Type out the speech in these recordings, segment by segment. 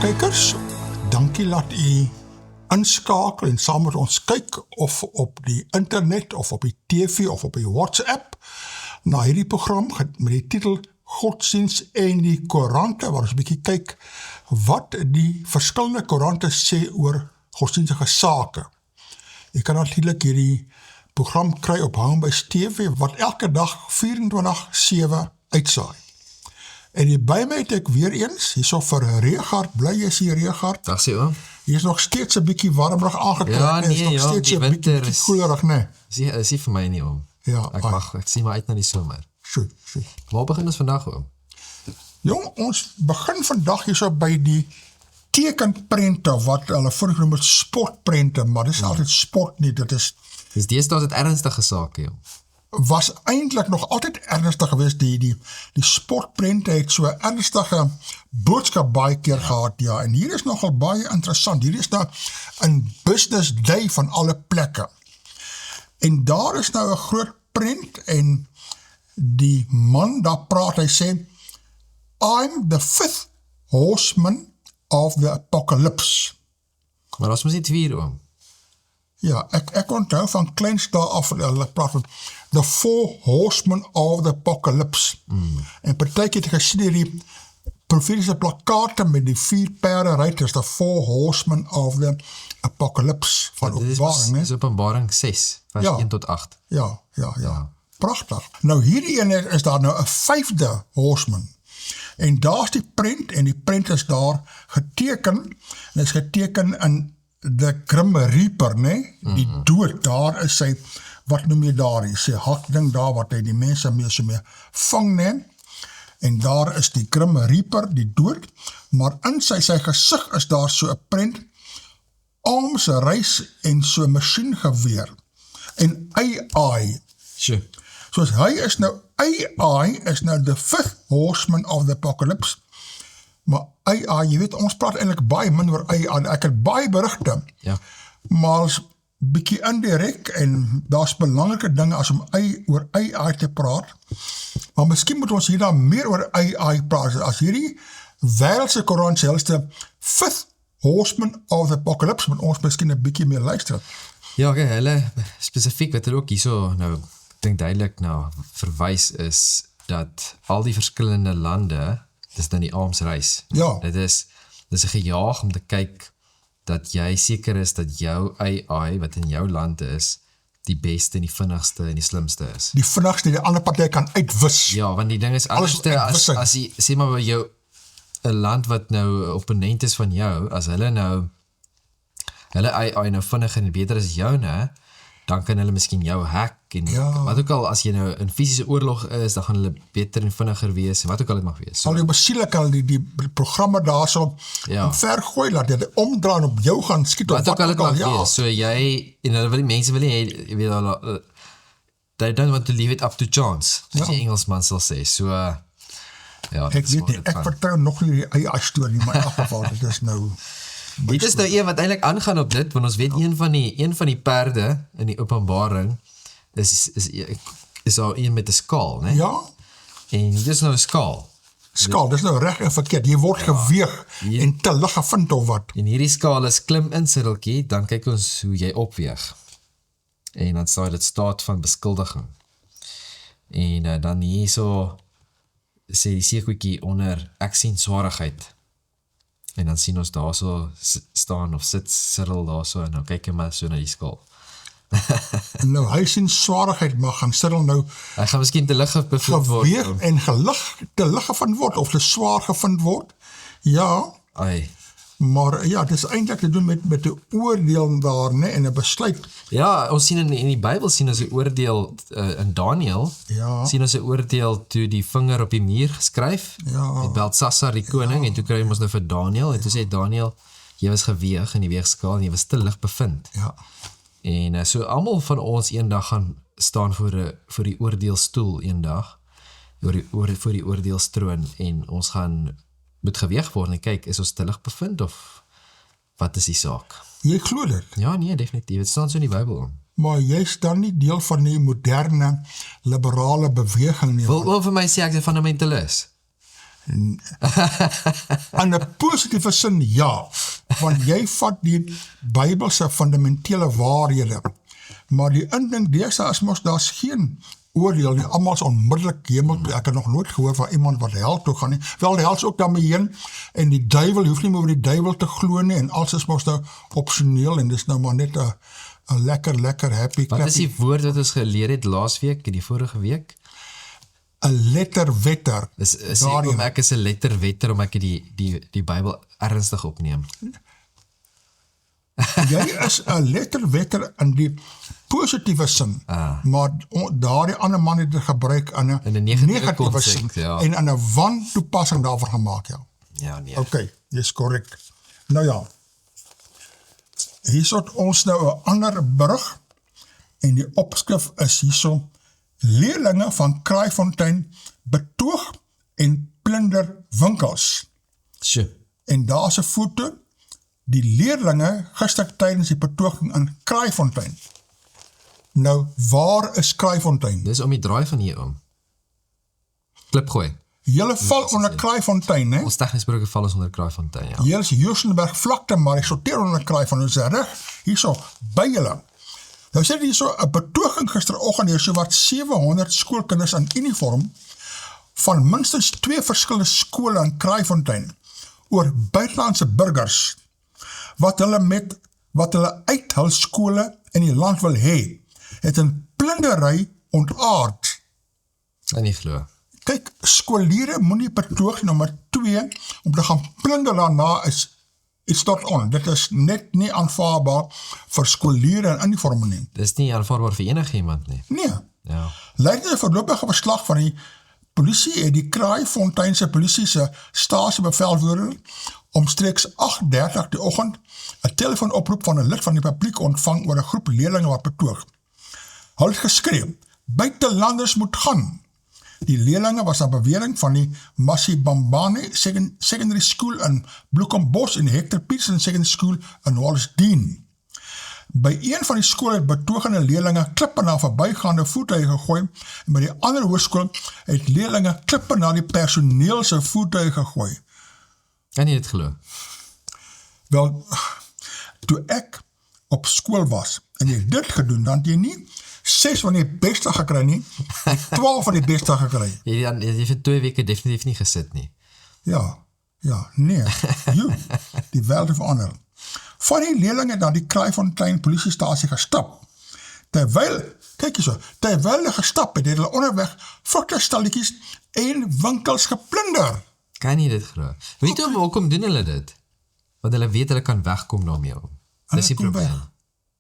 Kykers, dankie dat u inskakel en saam met ons kyk of op die internet of op die TV of op die WhatsApp na hierdie program met die titel Godsdienst en die Koerante, waar ons 'n bietjie kyk wat die verskillende koerante sê oor godsdienstige sake. Jy kan natuurlik hierdie program kry op Homebase TV wat elke dag 24/7 uitsaai. En hier by my het ek weer eens, hierso vir Regard, bly is hier Regard. Dag sê oom. Hier is nog steeds 'n bietjie warmerig aangetrek. Ja, nee, is nog ja, steeds die 'n winter bietjie is- koelerig, nee. Is nie vir my nie oom. Ja, Ek sien maar uit na die somer. Sjoe. Waar begin ons vandag oom? Jong, ons begin vandag hierso by die tekenprente wat hulle vroeger genoem het sportprente, maar dis altyd sport nie, dit is Dus deesdae is dit ernstige sake oom. was eintlik nog altyd ernstig geweest, die sportprente het so ernstige boodskap baie keer gehad, ja, en hier is nogal baie interessant, hier is nou 'n business day van alle plekke, en daar is nou 'n groot prent, en die man daar praat, hy sê, I'm the fifth horseman of the apocalypse. Maar ons moet nie 2 oom. Ja, ek onthou van kleins daar af, hulle praat van the four horsemen of the apocalypse. En partykeer het ek gesien hierdie profetiese plakate met die 4 perde ruiters, the four horsemen of the apocalypse van Openbaring, Dit is Openbaring 6, vers 1 tot 8. Ja. Pragtig. Nou hierdie ene is daar nou 'n 5de horseman. En daar's die prent, en die prent is daar geteken, en is geteken in the Grim Reaper, nee? Die dood, daar is sy, wat noem jy daar, sy hakding daar, wat hy die mense mee vang, nee? En daar is die Grim Reaper, die dood, maar in sy gesig is daar so 'n prent, arms, reis en so 'n masjiengeweer, en AI, Sjoe. soos hy is nou, AI is nou the fifth horseman of the apocalypse, maar AI, jy weet, ons praat eintlik baie min oor AI, ek het baie berigte, Ja. maar is bietjie indirek, en daar's belangrike dinge as om oor AI te praat, maar miskien moet ons hier dan meer oor AI praat, as hierdie wêreldse koerant sê, hulle is the fifth horseman of the apocalypse, moet ons miskien 'n bietjie meer luister. Ja, okay, hulle spesifiek wat hulle ook hierso nou, ek dink duidelik nou verwys is, dat al die verskillende lande, dis nou die armsreis. Ja. Dit is 'n gejaag om te kyk dat jy seker is dat jou AI wat in jou land is, die beste en die vinnigste en die slimste is. Die vinnigste die ander party kan uitwis. Ja, want die ding is Alles anders uitwissing. as jy, sê maar by jou 'n land wat nou opponent is van jou, as hulle AI nou vinniger en beter as joune, dan kan hulle miskien jou hack en wat ook al, as jy nou in fisiese oorlog is, dan gaan hulle beter en vinniger wees, en wat ook al dit mag wees. Sal jy besiele kan die programme daar so ver gooi, laat jy omdraai en op jou gaan skiet, Wat ook al dit mag ja. wees, so jy, en hulle wil die mense wil nie, jy weet, they don't want to leave it up to chance, soos die Engelsman sal sê, so, ja, Ek weet nie, ek vertrou nog nie die AI storie, maar in elk geval, dit is nou... Dit is nou een wat eintlik aangaan op dit, want ons weet een van die perde in die Openbaring is daar een met 'n skaal, né? Ja, En dit is nou 'n skaal. skaal, dis nou reg en verkeerd, jy word geweeg en te lig gevind of wat. En hierdie skaal is klim in sirkeltjie, dan kyk ons hoe jy opweeg. En dan sê dit staat van beskuldiging. En dan hierso sê die sekoetjie onder ek sien swaarigheid. En dan sien ons daarso staan of sit Cyril daarso en nou kyk hy maar so na die skaal. Nou, hy sien swaarigheid, maar gaan Cyril nou Hy gaan miskien te lig bevind word. geweeg en te lig gevind word, of te swaar gevind word. Ja, Ai. maar ja, dit is eintlik te doen met die oordeel daar, ne, en 'n besluit. Ja, ons sien in die Bybel sien ons 'n oordeel in Daniël. Ja. Sien ons 'n oordeel toe die vinger op die muur geskryf. Ja. Met Beltsassar die koning en toe kry ons nou vir Daniël en toe sê Daniël, jy was geweeg in die weegskaal en jy was te lig bevind. Ja. En so almal van ons eendag gaan staan voor die oordeelstoel eendag, voor die oordeelstroon, en ons gaan moet geweeg word en kyk, is ons te lig bevind of wat is die saak? Jy glo dit, Ja, nee, definitief. Het staan so in die Bybel. maar jy's dan nie deel van die moderne liberale beweging nie. Wil vir my sê ek is 'n fundamentalist. In 'n positiewe sin ja, want jy vat die Bybelse fundamentele waarhede, maar die indink deesdae is mos daar's geen oordeel nie, almal is onmiddellik hemel toe. Ek het nog nooit gehoor van iemand wat hel toe gaan nie, wel die hel is ook daarmee heen, en die duiwel, jy hoef nie meer oor die duiwel te glo nie, en alles is mos nou opsioneel, en dis nou maar net 'n lekker happy Wat is die woord wat ons geleer het laasweek, die vorige week? 'n letterwetter. Ek is 'n letterwetter, om ek die Bybel ernstig opneem. Jy is 'n letterwetter in die positiewe sin, maar daardie ander man het dit gebruik in 'n negatiewe sin, ja. en in 'n wantoepassing daarvan gemaak, ja. Ja, nee. Okay, dis korrek. Nou ja, hier sit ons nou 'n ander berig, en die opskrif is hierso: leerlinge van Kraaifontein betoog en plunder winkels. Sjoe. En daar is 'n foto, die leerlinge gister tydens die betoging in Kraaifontein. Nou, waar is Kraaifontein? Dis om die draai van hier om. Klipgooi. Julle val onder Kraaifontein, hè? Ons tegnies gesproke val ons onder Kraaifontein, ja. Julle is Joossenberg vlakte, maar ek sorteer onder Kraaifontein, dis reg, hierso, by julle. Nou sê hierso 'n betoging gisteroggend hier, so wat 700 skoolkinders in uniform van minstens 2 verskillende skole in Kraaifontein oor buitelandse burgers wat hulle uit hul skole in die land wil hê, het 'n plundery ontaard. En nie glo. Kyk, skooliere moenie betoog, nommer 2, om te gaan plunder daarna is tot on. Dit is net nie aanvaarbaar vir skooliere in uniforme nie. Dis nie aanvaarbaar vir enigiemand nie. Nee. Ja. Leidens 'n voorlopige verslag van die polisie het die Kraaifonteinse polisie se stasiebevelvoerder omstreeks 8:30 die oggend 'n telefoonoproep van 'n lid van die publiek ontvang oor 'n groep leerlinge wat betoog. Hulle het geskree: "Buitelanders moet gaan." Die leerlinge was aan bewering van die Masibambane Secondary School in Bloekombos en Hector Peterson Secondary School in Wallisdean. By een van die skole het betogende leerlinge klippe na verbygaande voertuie gegooi, en by die ander hoërskool het leerlinge klippe na die personeel se voertuie gegooi. Kan jy dit glo? Wel, toe ek op skool was, en jy dit gedoen, dan het jy nie 6 van die beste gekry nie, 12 van die beste gekry. Jy het vir 2 weke definitief nie gesit nie. Ja, nee, die wêreld verander. Van die leerlinge na die Kraaifontein polisiestasie gestap. Terwyl hulle gestap het hulle onderweg vrugtestalletjies en winkels geplunder. Kan jy dit glo? Weet jy hoekom doen hulle dit? Want hulle weet hulle kan wegkom daarmee om. Dis die probleem.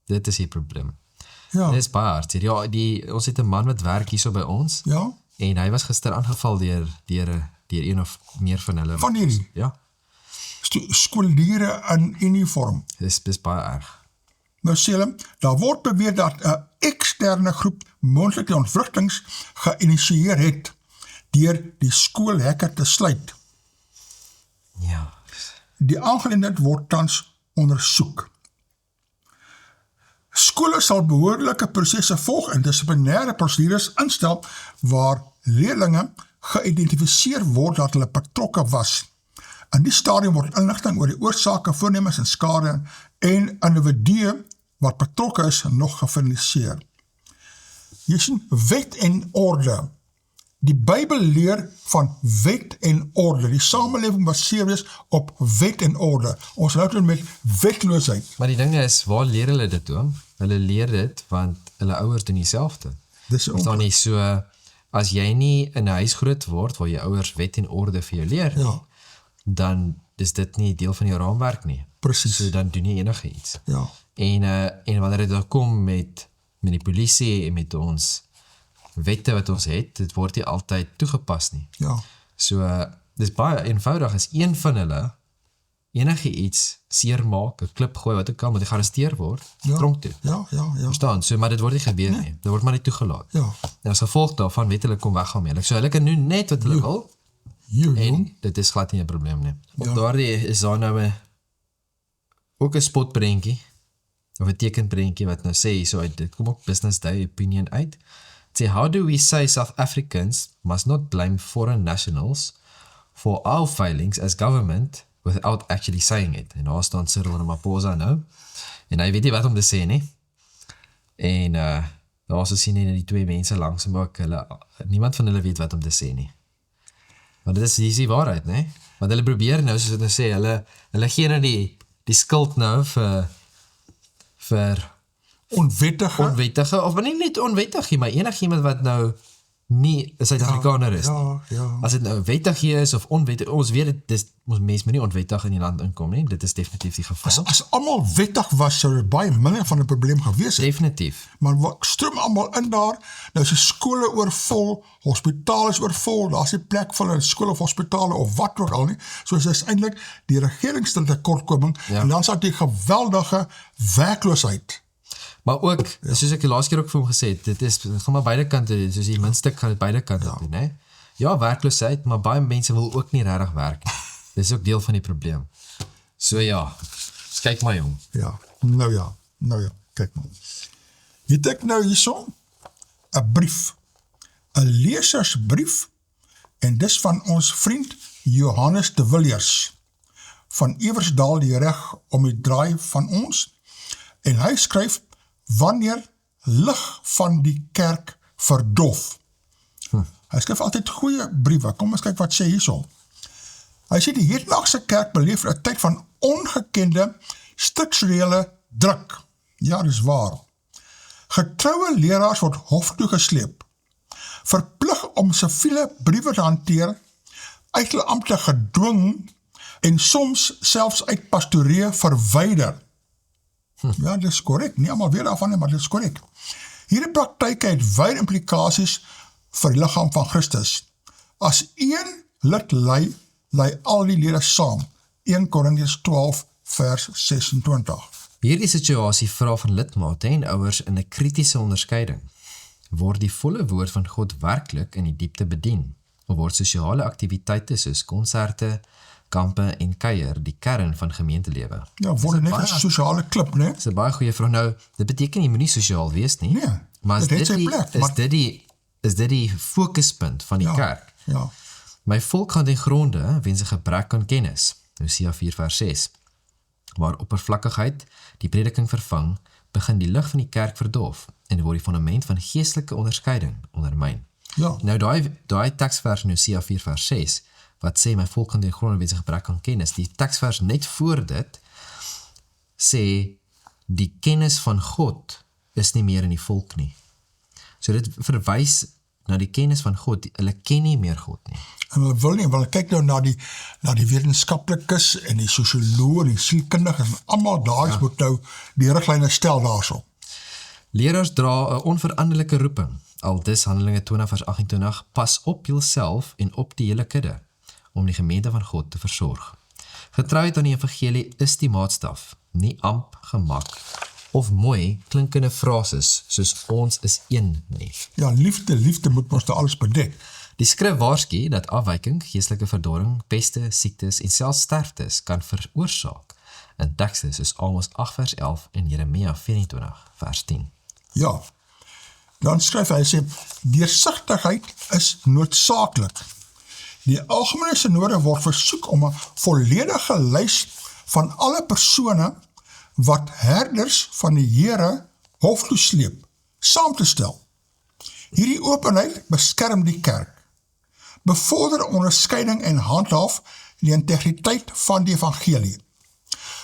Dit is die probleem. Ja. Dit is baie hartseer. Ja, ons het 'n man wat werk hierso by ons. Ja. En hy was gister aangeval deur een of meer van hulle. Van hierdie? Ja. Skooliere in uniform. Dis baie erg. Nou sê hulle, daar word beweer dat 'n eksterne groep moontlike ontwrigtings geïnisieer het deur die skoolhekke te sluit. Ja. Die aangeleentheid word tans ondersoek. Skole sal behoorlike prosesse volg en dissiplinêre prosedures instel waar leerlinge geïdentifiseer word dat hulle betrokke was. In die stadium word inligting oor die oorsake, voornemens en skade en individue wat betrokke is nog gefinaliseer. Jy sien, wet en orde. Die Bybel leer van wet en orde. Die samelewing baseer is op wet en orde. Ons hou dit met wetloosheid. Maar die ding is, waar leer hulle dit oom? Hulle leer dit want hulle ouers doen dieselfde. Dis dan nie so, as jy nie in 'n huis groot word waar jou ouers wet en orde vir jou leer, ja, dan is dit nie deel van jou raamwerk nie. Presies. So dan doen jy enige iets. Ja. En wanneer dit dan kom met die polisie en met ons wette wat ons het, dit word nie altyd toegepas nie. Ja. So, dis baie eenvoudig, as een van hulle enige iets seermaak, 'n klip gooi, wat ook al, moet hy gearresteer word, tronk toe. Ja. Verstaan, so, maar dit word nie gebeur nie. Dit word maar nie toegelaat. Ja. En as gevolg daarvan weet hulle kom weg daarmee. So hulle kan doen net wat hulle wil, en dit is glad nie 'n probleem nie. Op daardie is daar nou ook 'n spotprentjie, of 'n tekenprentjie wat nou sê, so dit kom ook Business Day opinion uit. Say, how do we say South Africans must not blame foreign nationals for our failings as government without actually saying it. En daar staan Cyril Ramaphosa nou, en hy weet nie wat om te sê nie. En daar so sien jy die twee mense langs hom ook, niemand van hulle weet wat om te sê nie. Maar dit is die waarheid, nee? Want hulle probeer nou, soos hulle sê, hulle gee nou die skuld nou vir onwettige, of nie net onwettig nie, maar enig iemand wat nou nie een Suid-Afrikaner is. Ja. As dit nou wettig is of onwettig, ons weet dit, ons mens moet nie onwettig in die land inkom nie, dit is definitief die geval. As allemaal wettig was, sou dit baie minder van 'n probleem gewees het. Definitief. Maar stroom allemaal in daar, nou is die skole oorvol, hospitale is oorvol, daar is die plek van 'n skool of hospitale of wat ook al nie, so is eintlik die regering se tekortkoming, en dan sal die geweldige werkloosheid. Maar ook, soos ek die laaste keer ook vir hom gesê het, dit gaan maar beide kante, soos die muntstuk gaan het beide kante doen, hè? Ja, werkloosheid, maar baie mense wil ook nie regtig werk nie. Dit is ook deel van die probleem. So ja, kyk maar jong. Ja, kyk maar. Het ek nou hierso 'n brief, 'n lesersbrief, en dis van ons vriend Johannes de Villiers, van Eversdal die reg om die draai van ons, en hy skryf, wanneer lig van die kerk verdof. Hy skryf altyd goeie briewe, kom ons kyk wat sê hierso. Hy sê die hedendaagse kerk beleef 'n tyd van ongekende strukturele druk. Ja, dis waar. Getroue leraars word hof toe gesleep, verplig om siviele briewe te hanteer, uit hulle ampte gedwing en soms selfs uit pastoree verwyder. Ja, dit is korrek, nie allemaal weer daarvan nie, maar dit is korrek. Hierdie praktyke het wye implikasies vir die liggaam van Christus. As een lid ly al die lede saam. 1 Korintiërs 12 vers 26. Hierdie situasie vra van lidmate en ouers in 'n kritiese onderskeiding. Word die volle woord van God werklik in die diepte bedien? Of word sosiale aktiwiteite soos konserte, kampe en kuier die kern van gemeentelewe? Ja, word net 'n sosiale klip, né? Dis 'n baie goeie vraag. Nou, dit beteken jy moenie sosiaal wees nie. Nee, maar dit het sy plek, is dit die fokuspunt van die kerk? Ja. My volk gaan ten gronde weens 'n gebrek aan kennis. Hosea 4 vers 6. Waar oppervlakkigheid die prediking vervang, begin die lig van die kerk verdof en word die fundament van geestelike onderskeiding ondermyn. Ja. Nou daai teksvers in Hosea 4 vers 6 wat sê my volk gaan ten gronde weens 'n gebrek aan kennis. Die teksvers net voor dit sê die kennis van God is nie meer in die volk nie. So dit verwys na die kennis van God. Hulle ken nie meer God nie. En hulle wil nie, want hulle kyk nou na die wetenskaplikes en die sosioloë en die sielkundiges en almal daar moet nou die riglyne stel daarso. Leraars dra 'n onveranderlike roeping. Aldus Handelinge 20 vers 28, pas op julself en op die hele kudde, om die gemeente van God te versorg. Getrouheid aan die evangelie is die maatstaf, nie amp, gemak of mooi klinkende frases soos ons is een nie. Ja, liefde moet ons daar alles bedek. Die skrif waarsku dat afwyking, geestelike verdorring, peste, siektes en selfs sterftes kan veroorsaak in tekste soos Amos 8 vers 11 en Jeremia 24 vers 10. Ja, dan skryf hy sê, deursigtigheid is noodsaaklik. Die algemene synode word versoek om 'n volledige lys van alle persone wat herders van die Here hof toe sleep, saam te stel. Hierdie openheid beskerm die kerk, bevorder onderskeiding en handhaaf die integriteit van die evangelie.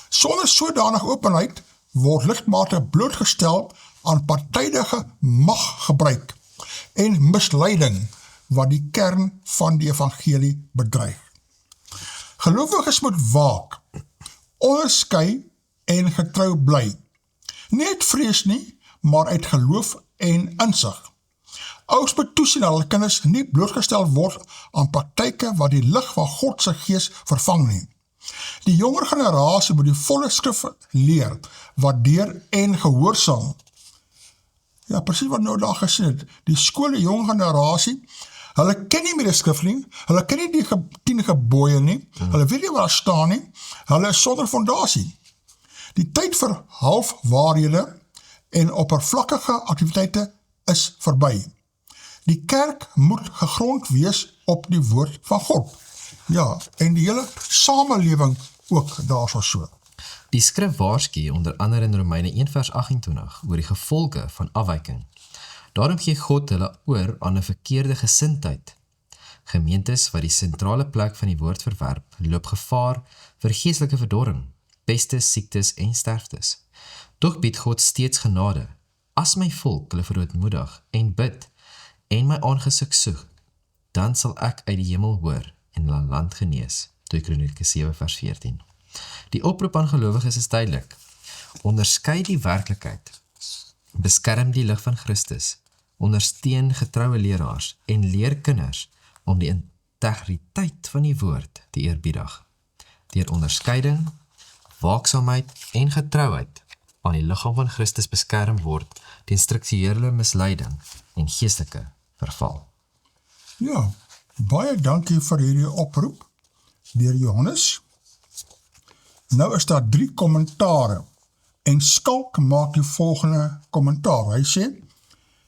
Sonder sodanige openheid word lidmate blootgestel aan partydige maggebruik en misleiding wat die kern van die evangelie bedreig. Gelowiges moet waak, onderskei en getrou bly. Nie uit vrees nie, maar uit geloof en insig. Ouers moet toesien dat hulle kinders nie blootgestel word aan praktyke wat die lig van God se gees vervang nie. Die jonger generasie moet die volle skrif leer, waardeer en gehoorsaam. Ja, presies wat nou daar gesê het, die skole jong generasie, hulle ken nie meer die skrif nie, hulle ken nie die 10 gebooie nie, hulle weet nie waar daar staan nie, hulle is sonder fondasie. Die tyd vir halfwaarhede en oppervlakkige aktiwiteite is verby. Die kerk moet gegrond wees op die woord van God. Ja, en die hele samelewing ook daarso so. Die skrif waarsku onder andere in Romeine 1 vers 28 oor die gevolge van afwyking. Daarom gee God hulle oor aan 'n verkeerde gesindheid. Gemeentes wat die sentrale plek van die woord verwerp, loop gevaar vir geestelike verdorring, pestes, siektes en sterftes. Tog bied God steeds genade. As my volk hulle verootmoedig en bid en my aangesig soek, dan sal ek uit die hemel hoor en hulle land genees. 2 Kronieke 7 vers 14. Die oproep aan gelowiges is duidelik. Onderskei die werklikheid, beskerm die lig van Christus, ondersteun getroue leraars en leer kinders om die integriteit van die woord te eerbiedig. Deur onderskeiding, waaksaamheid en getrouheid aan die liggaam van Christus beskerm word teen strukturele misleiding en geestelike verval. Ja, baie dankie vir hierdie oproep deur Johannes. Nou is daar 3 kommentare en Skalk maak die volgende kommentaar. Hy sê,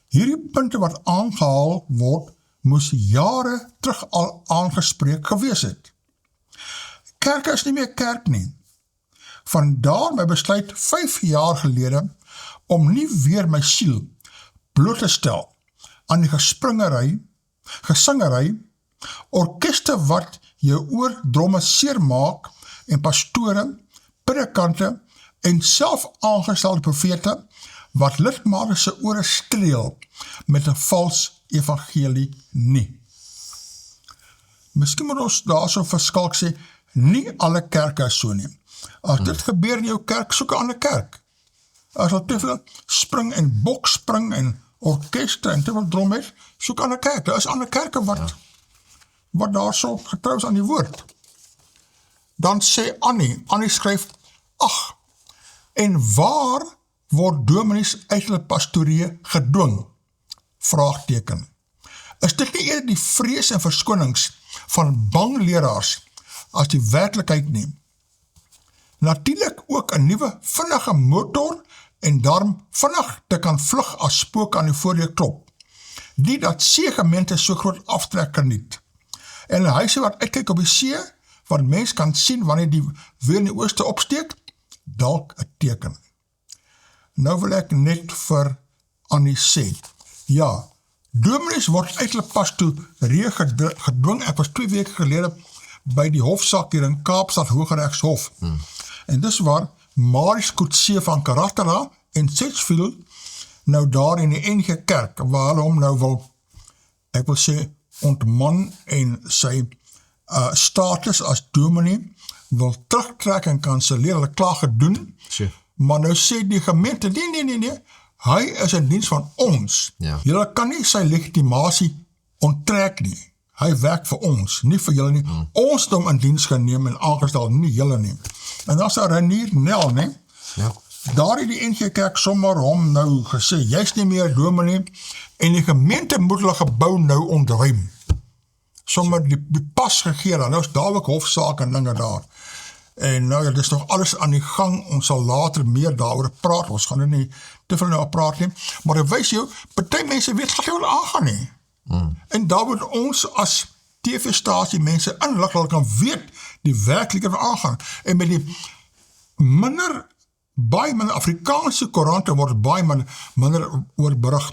hierdie punte wat aangehaal word, moes jare terug al aangespreek gewees het. Kerk is nie meer kerk nie. Vandaar my besluit 5 jaar gelede om nie weer my siel bloot te stel aan die gesingery, orkeste wat jou oordromme seermaak en pastore, predikante en self aangestelde profete wat lidmate se ore streel met 'n vals evangelie nie. Miskien moet ons daarso verskalk sê, nie alle kerke is so nie. As dit gebeur in jou kerk, soek 'n ander kerk. As al te veel spring en bokspring en orkeste en te veel drom is, soek 'n ander kerk. Daar is ander kerke wat daar so getrou is aan die woord. Dan sê Annie skryf, ag, en waar word dominees uit hulle pastoree gedwing? Vraagteken. Is dit nie eerder die vrees en verskonings van bang leraars as die werklikheid nie? Natuurlik ook 'n nuwe vinnige motor en daarom vinnig te kan vlug as spook aan die voordeur klop. Die dat seegemeente so groot aftrek geniet. En 'n huisie wat uitkyk op die see, wat mens kan sien wanneer die weer in die ooste opsteek, dalk 'n teken. Nou wil ek net vir Annie sê, ja, dominees word uit hulle pastoree gedwing. Ek was 2 weke gelede by die hofsaak hier in Kaapstad Hooggeregshof. En dis waar Marius Coetzee van Karatara en Sedgefield nou daar in die NG Kerk, waar hulle hom nou wil, ek wil sê, ontman en sy status as dominee wil terugtrek en kanselleer, hulle klaar gedoen, maar nou sê die gemeente, nee, hy is in diens van ons. Ja. Julle kan nie sy legitimasie onttrek nie. Hy werk vir ons, nie vir julle nie. Ons het hom in diens geneem en aangestel, nie julle nie. En dan is daar Renier Nel, nie? Ja. Daar het die NG Kerk sommer hom nou gesê, jy's nie meer dominee, en die gemeente moet hulle gebou nou ontruim. Sommer die pas gegee, nou is daar ook hofsaak en dinge daar. En nou ja, dit is nog alles aan die gang, ons sal later meer daaroor praat, ons gaan nie te veel nou praat nie, maar dit wys jou, party mense weet wat hulle aangaan nie. En daar moet ons as TV-stasie mense inlig, hulle kan weet die werklikheid wat aangaan. En met die baie minder Afrikaanse koerante word baie minder oor berig.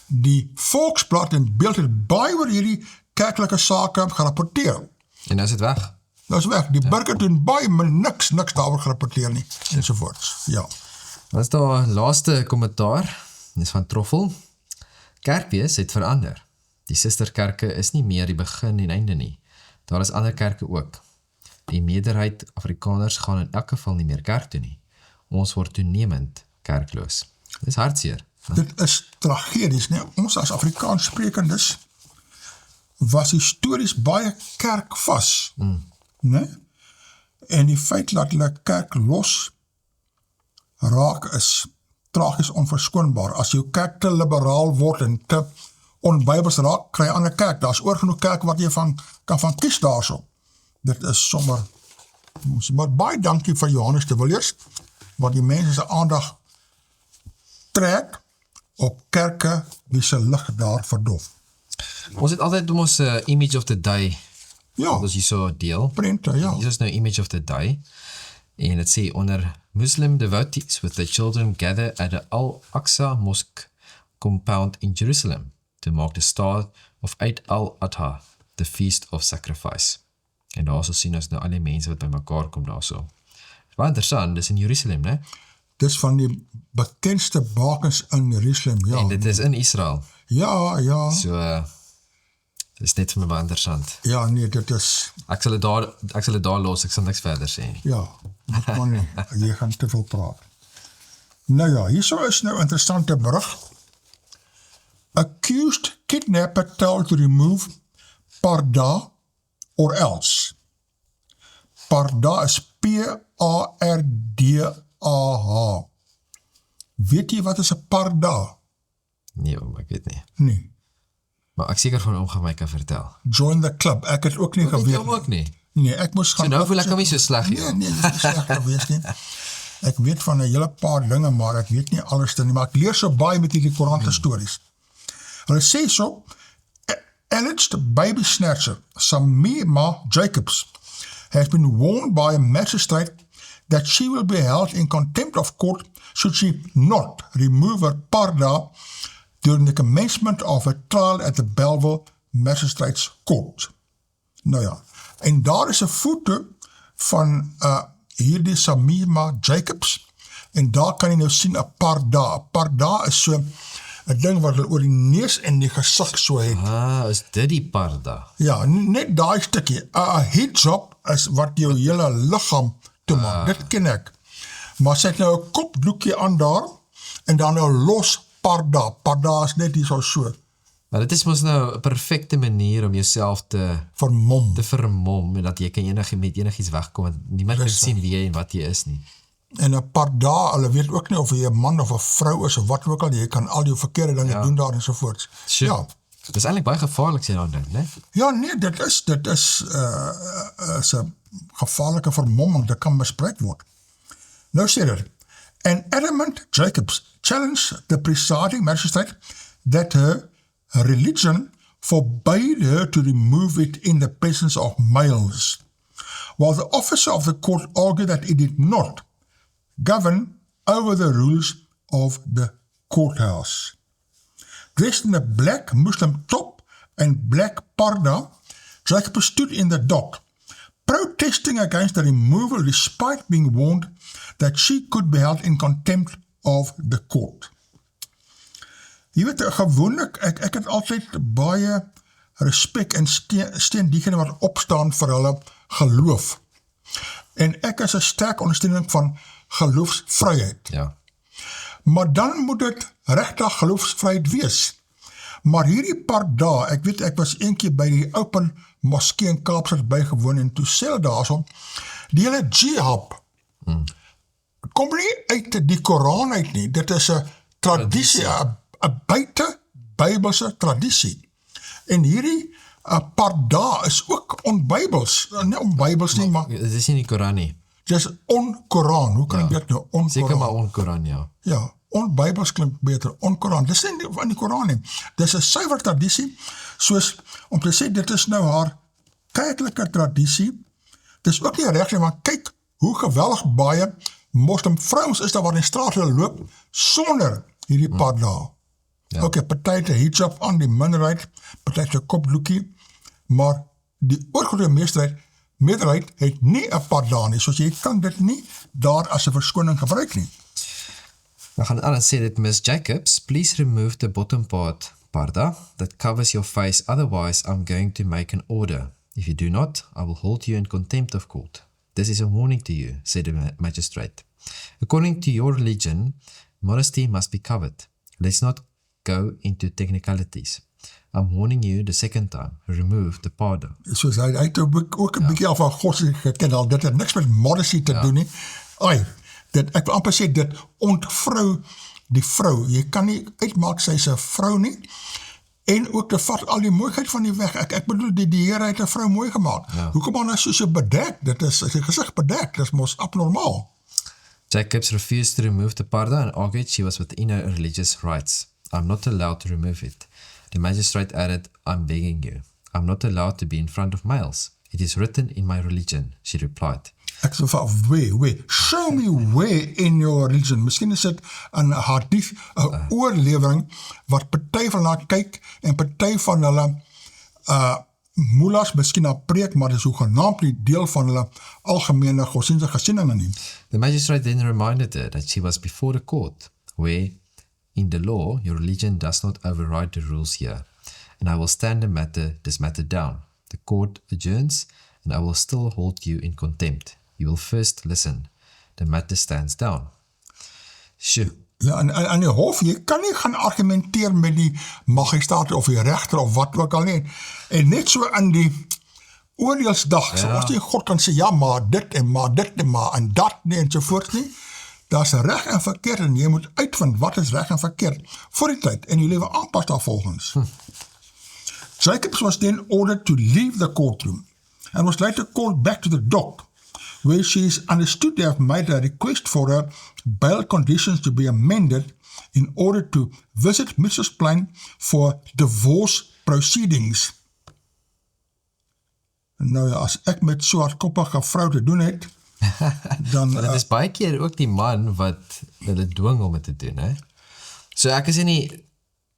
Die Volksblad en Beeld het baie oor hierdie kerklike sake gerapporteer. En nou is dit weg. Nou is weg. Die burger doen baie niks daaroor gerapporteer nie, ensovoorts. Ja. Dan is daar laaste kommentaar, dis van Troffel. Kerkwees het verander. Die susterkerke is nie meer die begin en einde nie. Daar is ander kerke ook. Die meerderheid Afrikaners gaan in elk geval nie meer kerk toe nie. Ons word toenemend kerkloos. Dis hartseer. Dit is tragedies, nie? Ons as Afrikaans sprekendes was histories baie kerkvas, ne? En die feit dat hulle kerk los raak is tragies onverskoonbaar. As jou kerk te liberaal word en te onbybels raak, kry ander kerk. Daar is oorgenoeg kerk wat jy kan van kies daarso. Dit is sommer, maar baie dankie vir Johannes de Villiers, wat die mense se aandag trek op kerke wie se lig daar verdof. Ons het altyd om ons image of the day Ja. Dat is hier so deel. Prente, ja. Hier is nou image of the day. En het sê onder Muslim devotees with their children gather at the Al-Aqsa Mosque compound in Jerusalem to mark the start of Eid al-Adha, the feast of sacrifice. En daar so sien ons nou al die mense wat by mekaar kom daar so. Wat interessant, dis in Jerusalem, né? Dis van die bekendste bakens in Jerusalem, ja. En dit is in Israel. Ja, ja. So, dis net vir my baie interessant. Ja, nee, dit is, Ek sal dit daar los, ek sal niks verder sê nie. ja, moet maar nie. Jy gaan te veel praat. Nou ja, hierso is nou 'n interessante berig. Accused kidnapper told to remove parda or else. Parda is P-A-R-D-A-H. Weet jy wat is 'n parda? Nee, ek weet nie. Nee. Maar ek seker van hom gaan my kan vertel. Join the club. Ek het ook nie Weet jy geweet. hom ook nie? Nee, ek moes So gaan. nou voel ek hom nie so sleg nie. Nee, dit is nie sleg geweest nie. Ek weet van 'n hele paar dinge, maar ek weet nie alles nie, maar ek leer so baie met hierdie koerante stories. Hulle sê so, alleged baby snatcher Samima Jacobs has been warned by a magistrate that she will be held in contempt of court should she not remove her parda during the commencement of a trial at the Belleville Magistrates Court. Nou ja, en daar is 'n foto van hierdie Samima Jacobs, en daar kan jy nou sien 'n parda. 'n Parda is so 'n ding wat hulle oor die neus en die gesig so het. Is dit die parda? Ja, net daai stukkie. 'n hijab is wat jou hele liggaam toemaak. Dit ken ek. Maar sy het nou 'n kopdoekie aan daar, en dan nou los parda. Parda is net hier so. Maar dit is mos nou 'n perfekte manier om jouself te vermom, en dat jy kan met enigiets wegkom, en niemand kan sien wie jy en wat jy is nie. En 'n parda, hulle weet ook nie of jy 'n man of 'n vrou is of wat ook al, jy kan al die verkeerde dinge doen daar ensovoorts. Ja. Dit is eintlik baie gevaarlik, as jy nou dink, né? Ja, nee, dit is 'n gevaarlike vermomming, dit kan misbruik word. Nou sê dit, and adamant Jacobs challenged the presiding magistrate that her religion forbade her to remove it in the presence of males, while the officer of the court argued that it did not govern over the rules of the courthouse. Dressed in a black Muslim top and black parda, Jacob stood in the dock, protesting against the removal despite being warned that she could be held in contempt of the court. Jy weet, gewoonlik, ek het altyd baie respek en steun diegene wat opstaan vir hulle geloof. En ek is 'n sterk ondersteuning van geloofsvryheid. Ja. Maar dan moet dit regtig geloofsvryheid wees. Maar hierdie parda, ek weet, ek was een keer by die Open Moskee in Kaapstad bygewoon, en toe sê hulle daarso, die hele jihad kom nie uit die Koran uit nie, dit is 'n tradisie, 'n buite-Bybelse tradisie. En hierdie parda is ook onbybels, nie onbybels nie, maar Dit is nie die Koran nie. dit is on-Koran, hoe kan ek dit nou, on-Koran? Seker maar on-Koran, ja. Ja, onbybels klink beter, on-Koran, dis nie van die Koran nie, dis 'n suiwer tradisie, soos om te sê, dit is nou haar kerklike tradisie, dis ook nie reg nie, want kyk hoe geweldig baie moslim vrouens is daar wat in die straat loop, sonder hierdie parda. Ja. Okay, party het 'n hijab aan, die minderheid, party het 'n kopdoekie, maar die oorgrootste meerderheid het nie 'n parda nie, soos jy kan dit nie daar as 'n verskoning gebruik nie. We gaan aan en sê dit, Miss Jacobs, please remove the bottom part, parda, that covers your face, otherwise I'm going to make an order. If you do not, I will hold you in contempt of court. This is a warning to you, said the magistrate. According to your religion, modesty must be covered. Let's not go into technicalities. I'm warning you the second time, remove the parda. Soos hy het ook 'n bietjie af van godsdienst geken, al dit het niks met modesty te doen nie. Ek wil amper sê, dit ontvrou die vrou. Jy kan nie uitmaak sy is 'n vrou nie, en ook te vat al die mooiheid van die weg. Ek bedoel, die Here het 'n vrou mooi gemaak. Hoekom dan is so bedek? Dit is sy gesig bedek, dis mos abnormaal. Jacobs refused to remove the parda and argued she was within her religious rights. I'm not allowed to remove it. The magistrate added, I'm begging you. I'm not allowed to be in front of males. It is written in my religion, she replied. Ek sê van, where? Show me where in your religion. Miskien is dit 'n hadith, 'n oorlewering, wat party van hulle kyk, en party van hulle moelas miskien na preek, maar dit is hoegenaamd nie deel van hulle algemene godsdienstige gesieninge nie. The magistrate then reminded her that she was before the court, where, in the law, your religion does not override the rules here, and I will stand this matter down. The court adjourns, and I will still hold you in contempt. You will first listen. The matter stands down. Sjoe. Ja, en die hof, jy kan nie gaan argumenteer met die magistraat of die regter of wat ook al nie. En net so in die oordeelsdag, so ons nie God kan sê, ja, maar dit en maar dit en maar en dat nie en sovoorts nie. Daar's reg en verkeerd en jy moet uitvind wat is reg en verkeerd voor die tyd en jy lewe aanpas daarvolgens. Jacobs was then ordered to leave the courtroom and was later called back to the dock, where she is understood to have made a request for her bail conditions to be amended in order to visit Mrs. Plain for divorce proceedings. Nou ja, as ek met so 'n hardkoppige vrou te doen het, dan... Maar dit is baie keer ook die man wat hulle dwing om dit te doen, hè? So ek is in die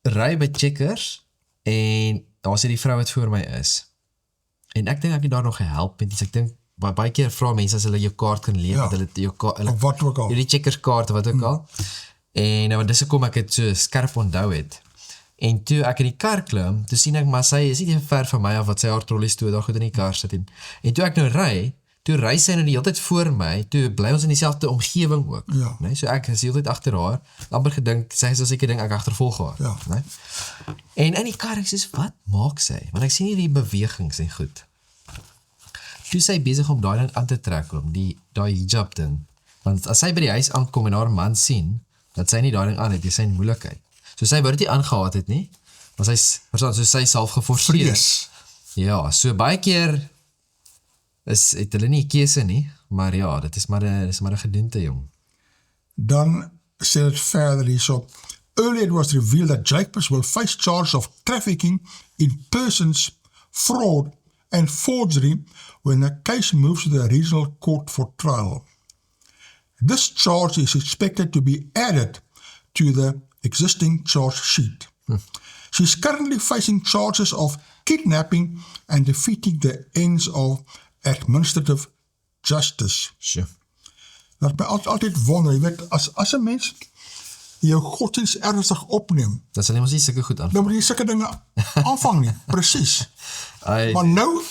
ry by Checkers, en daar sê die vrou wat voor my is. En ek dink ek het daar nog gehelp met iets. Ek dink, baie keer vra mense as hulle jou kaart kan leef, dat hulle of wat ook al. Die Checkers kaart, wat ook al. En nou, dis hoekom ek het so skerp onthou het. En toe ek in die kar klim, toe sien ek, maar sy is nie ver van my af, wat sy haar trollies toe, daar goed in die kar sit. En toe ek nou toe ry sy nou die hele tyd voor my, toe bly ons in dieselfde omgewing ook. Ja. Nee? So ek is die hele tyd agter haar, amper gedink, sy is as ek dink ek agtervolg haar. Ja. Nee? En in die kar, ek sê, wat maak sy? Want ek sien nie die bewegings en goed. Toe sy besig om daai ding aan te trek, om daai hijab ding. Want as sy by die huis aankom en haar man sien, dat sy nie daai ding aan het, is sy in moeilikheid. So sy wou dit nie aangehaat het nie, maar sy self geforseer. Vrees. Ja, so baie keer het hulle nie keuse nie, maar ja, dit is maar 'n gedoente, jong. Dan sê het verder hierso, earlier it was revealed that Jacobs will face charges of trafficking in persons, fraud, and forgery when the case moves to the regional court for trial. This charge is expected to be added to the existing charge sheet. She's currently facing charges of kidnapping and defeating the ends of administrative justice. Sure. Dat my altyd wonder, jy weet, as 'n mens jou godsdienst ernstig opneem, Dat sal nie ons nie sulke goed aan. dan moet jy sulke dinge aanvang nie, precies. Maar nou,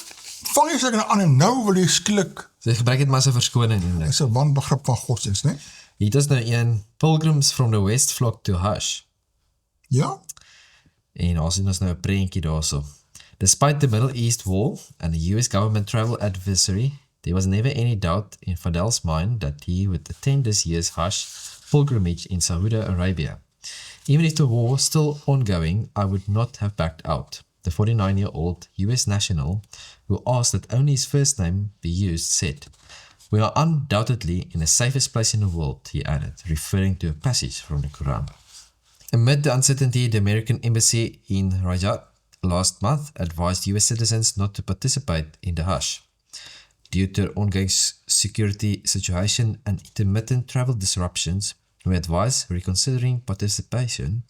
vang jy sulke dinge aan en nou wil jy skielik, Sy gebruik het maar sy verskoning eintlik. is 'n wanbegrip van godsdienst, nee? Hier is nou een, pilgrims from the west flock to Hush. Ja? En daar sien ons nou 'n prentjie daarso. Despite the Middle East war and the US government travel adversary, there was never any doubt in Fidel's mind that he would attend this year's Hajj pilgrimage in Saudi Arabia. Even if the war was still ongoing, I would not have backed out. The 49-year-old US national, who asked that only his first name be used, said, "We are undoubtedly in the safest place in the world," he added, referring to a passage from the Quran. Amid the uncertainty, the American embassy in Riyadh last month advised US citizens not to participate in the Hajj. Due to ongoing security situation and intermittent travel disruptions, we advise reconsidering participation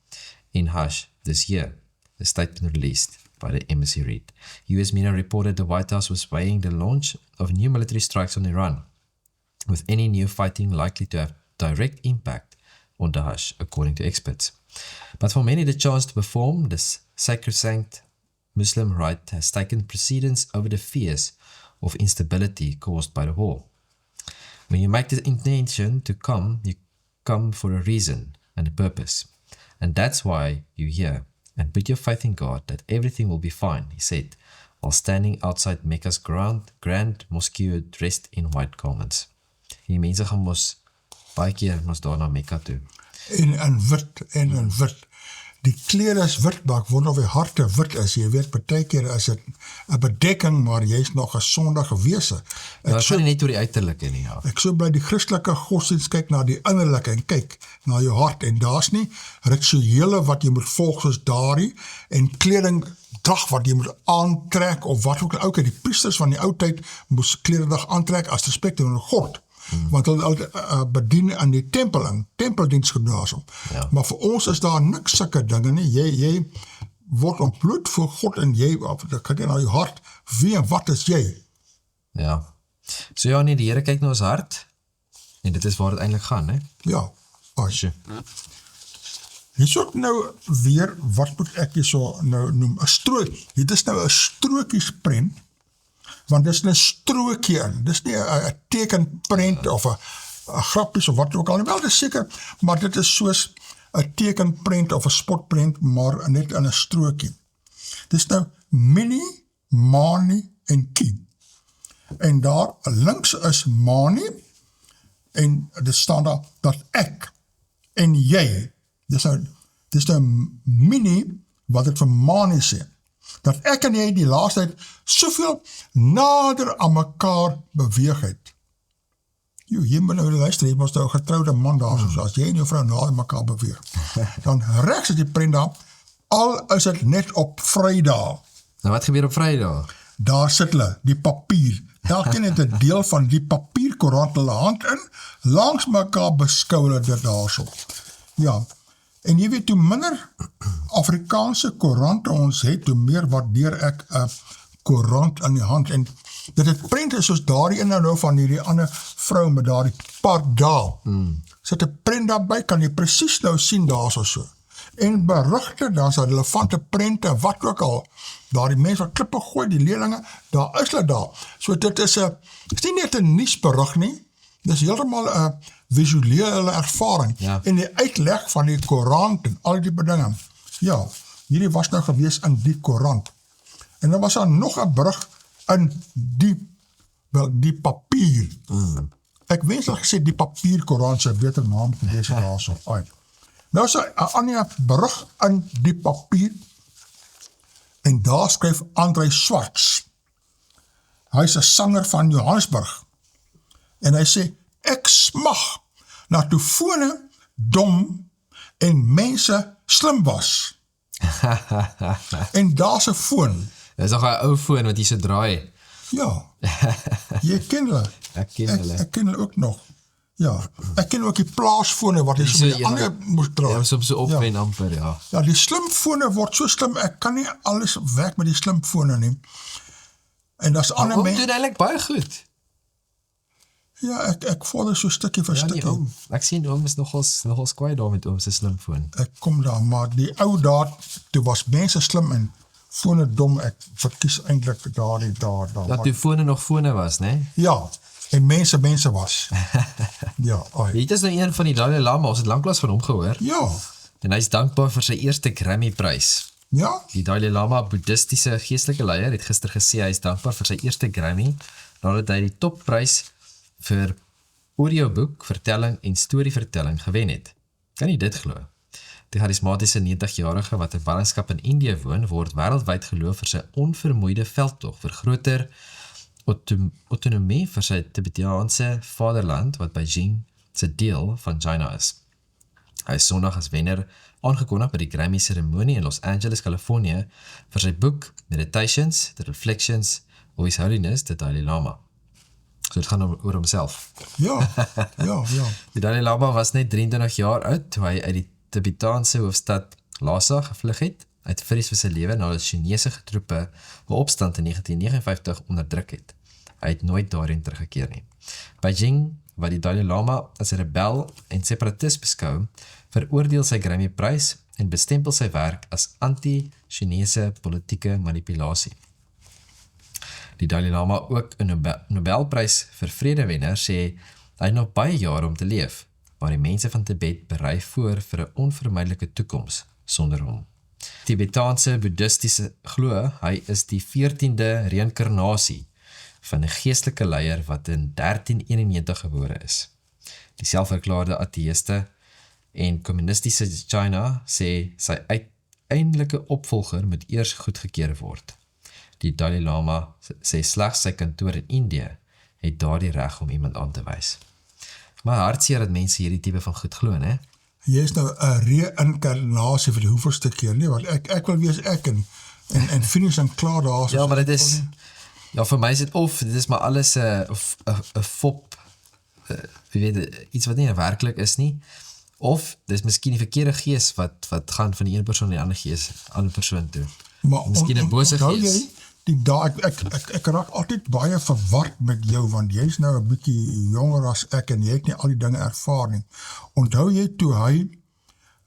in Hajj this year, a statement released by the embassy read. US media reported the White House was weighing the launch of new military strikes on Iran, with any new fighting likely to have direct impact on the Hajj, according to experts. But for many, the chance to perform this sacrosanct Muslim rite has taken precedence over the fears of instability caused by the war. When you make the intention to come, you come for a reason and a purpose. And that's why you're here. And put your faith in God that everything will be fine, he said, while standing outside Mecca's grand mosque dressed in white garments. Die mense gaan baie keer daar na Mekka toe. En in wit. Die klere is wit, maar ek wonder of die harte wit is. Jy weet, partykeer is dit 'n bedekking, maar jy is nog 'n sondige wese. Ek sê net oor die uiterlike nie, ja. Ek so by die Christelike godsdienst kyk na die innerlike en kyk na jou hart en daar's nie rituele wat jy moet volg soos daardie en kleding drag wat jy moet aantrek, of wat ook al. Die priesters van die ou tyd moes kleredag aantrek as respek teenoor God. Want hulle bedien in die tempeldiens genoeg. Ja. Maar vir ons is daar niks sulke dinge nie. Jy word ontbloot voor God en jy, kyk jy na jou hart, wie en wat is jy? Ja. So ja, nee, die Here kyk na ons hart, en dit is waar het eintlik gaan, hè? Ja. Sure. Hier is ook nou weer, wat moet ek hier so nou noem, 'n strook. Dit is nou 'n strokiesprent, want dis 'n strookie in. Dis nie 'n tekenprent of 'n grappies of wat ook al. Wel, dis seker, maar dit is soos 'n tekenprent of 'n spotprent, maar net in 'n strookie. Dis nou Minnie, Mani en Kie. En daar links is Mani, en dit staan daar dat ek en jy, dis nou Minnie wat het vir Mani sê, dat ek en jy die laaste tyd soveel nader aan mekaar beweeg het. Jy moet nou luister, jy was nou 'n getroude man daar, so as jy en jou vrou nader aan mekaar beweeg. Dan regs is die prent daar, al is dit net op Vrydag. Nou wat gebeur op Vrydag? Daar sit hulle, die papier. Elkeen het 'n deel van die papierkoerant hulle hand in, langs mekaar beskou hulle dit daarso. Ja, en jy weet, hoe minder Afrikaanse koerante ons het, hoe meer waardeer ek 'n koerant in die hand. En dit het prente soos daardie ene nou van hierdie ander vrou met daardie pardaal. Sit 'n prent daarby, kan jy presies nou sien daarso so. En berigte, daar's relevante prente, wat ook al. Daardie mense wat klippe gooi, die leerlinge, daar is hulle daar. So dit is nie net 'n nuusberig nie, dis heeltemal 'n visuele ervaring. Ja. En die uitleg van die koerant en al die bedinge. Ja, hierdie was nou gewees in die koerant. En dan was daar nog 'n berig in die papier. Ek wens dat gesê die papierkoerant se beter naam gewees het daarso. Nou is 'n ander berig in die papier, en daar skryf André Swarts. Hy is 'n sanger van Johannesburg. En hy sê, ek smag na toe fone dom en mense slim was. En daar's 'n foon. Dis nog 'n ou foon wat jy so draai. Ja, jy ken hulle. Ek ken hulle. Ek ken hulle ook nog. Ja, ek ken ook die plaasfone wat jy so met die ander moet draai. Ja, soms so op en amper, ja. Ja, die slimfone word so slim, ek kan nie alles werk met die slimfone nie. En daar's ander mense. mense. Doen eintlik baie goed. Ja, ek vorder so stukkie vir Ja, die stukkie. oom. Ek sien oom is nogals kwaai daar met oom se slimfoon. Ek kom daar, maar die ou daar, toe was mense slim en fone dom, ek verkies eintlik daar. Dat toe fone nog fone was, né? Ja, en mense was. Ja, Dit is nou een van die Dalai Lama, ons het lanklaas van hom gehoor. Ja, En hy is dankbaar vir sy eerste Grammy-prys. ja, Die Dalai Lama, boeddhistiese geestelike leier, het gister gesê hy is dankbaar vir sy eerste Grammy, nadat hy die topprys vir audioboek, vertelling en storievertelling gewen het. Kan jy dit glo? Die charismatiese 90-jarige wat in ballingskap in Indië woon, word wêreldwyd geloof vir sy onvermoeide veldtog vir groter autonomie vir sy Tibetaanse vaderland wat Beijing se deel van China is. Hy is Sondag as wenner aangekondig by die Grammy-seremonie in Los Angeles, Californië vir sy boek Meditations, The Reflections of His Holiness, the Dalai Lama. So dit gaan oor homself. ja. Die Dalai Lama was net 23 jaar oud toe hy uit die Tibetaanse hoofstad Lhasa gevlug het, uit vrees vir sy lewe nadat Chinese troepe 'n opstand in 1959 onderdruk het. Hy het nooit daarheen teruggekeer nie. Beijing, wat die Dalai Lama as 'n rebel en separatist beskou, veroordeel sy Grammy-prys en bestempel sy werk as anti-Chinese politieke manipulasie. Die Dalai Lama, ook 'n Nobelprys vir vredewenner, sê hy het nog baie jare om te leef, maar die mense van Tibet berei voor vir 'n onvermydelike toekoms sonder hom. Tibetaanse boeddhistiese glo hy is die 14de reïnkarnasie van 'n geestelike leier wat in 1391 gebore is. Die selfverklaarde ateïste en kommunistiese China sê sy uiteindelike opvolger moet eers goedgekeur word. Die Dalai Lama sê slegs sy kantoor in Indië het daardie reg om iemand aan te wys. Maar hartseer dat mense hierdie tipe van goed glo, né? Jy is nou 'n reïnkarnasie vir die hoeveelste keer nie, want ek wil wees ek en en finish en klaar daar. Ja, maar dit is, ja, vir my is dit of, dit is maar alles 'n fop, jy weet, iets wat nie werklik is nie, of dis miskien die verkeerde gees wat gaan van die ene persoon na die ander persoon toe. Maar Miskien 'n bose onthou gees. jy, ek raak altyd baie verward met jou, want jy's nou 'n bietjie jonger as ek en jy het nie al die dinge ervaar nie. Onthou jy toe hy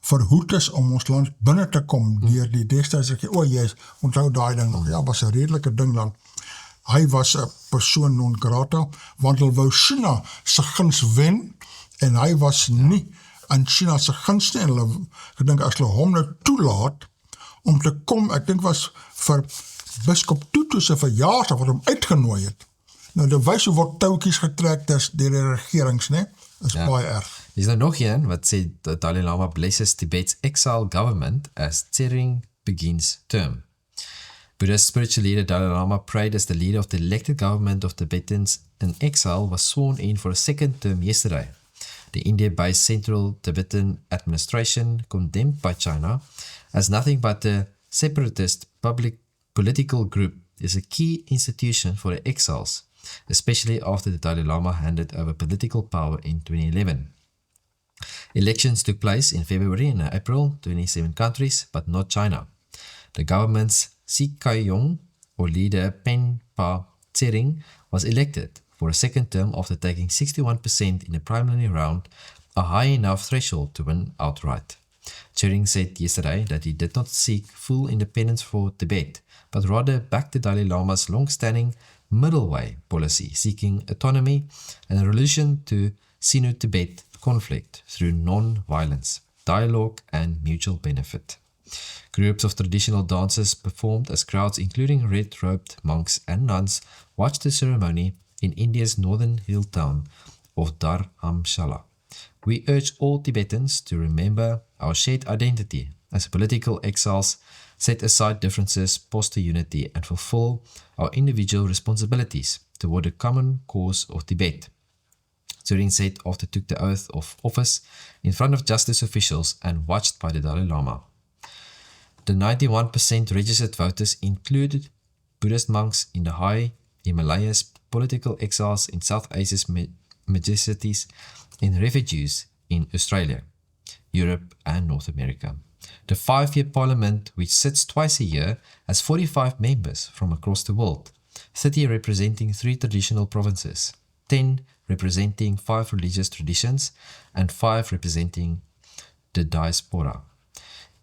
verhoed is om ons land binne te kom deur die destijds, jy onthou daai ding nog, ja, was 'n redelike ding dan. Hy was 'n persoon non grata, want hulle wou China se guns wen, en hy was nie aan China se guns nie, en hulle gedink as hulle hom nou toelaat om te kom, ek dink was vir Biskop Tutu se verjaarsdag wat hom uitgenooi het. Nou, dit wys hoe word touwtjies getrek deur die regerings, né? Is baie erg. Is nou nog een wat sê dat Dalai Lama blesses Tibet's exile government as Tsering begins term. Buddhist spiritual leader Dalai Lama prayed as the leader of the elected government of Tibetans in exile was sworn in for a second term yesterday. The India-based Central Tibetan Administration, condemned by China as nothing but a separatist political group, is a key institution for the exiles, especially after the Dalai Lama handed over political power in 2011. Elections took place in February and April, 27 countries, but not China. The government's Sikayong, or leader Penpa Tsering, was elected for a second term after taking 61% in the primary round, a high enough threshold to win outright. Tsering said yesterday that he did not seek full independence for Tibet, but rather backed the Dalai Lama's long-standing middle way policy, seeking autonomy and a resolution to Sino-Tibet conflict through non-violence, dialogue and mutual benefit. Groups of traditional dancers performed as crowds, including red-robed monks and nuns, watched the ceremony in India's northern hill town of Dharamshala. We urge all Tibetans to remember our shared identity as political exiles, set aside differences, foster unity, and fulfill our individual responsibilities toward the common cause of Tibet. Tsering said after took the oath of office in front of justice officials and watched by the Dalai Lama. The 91% registered voters included Buddhist monks in the high Himalayas, political exiles in South Asia's major cities, and refugees in Australia, Europe and North America. The 5-year parliament, which sits twice a year, has 45 members from across the world, 30 representing 3 traditional provinces, 10 representing 5 religious traditions, and 5 representing the diaspora.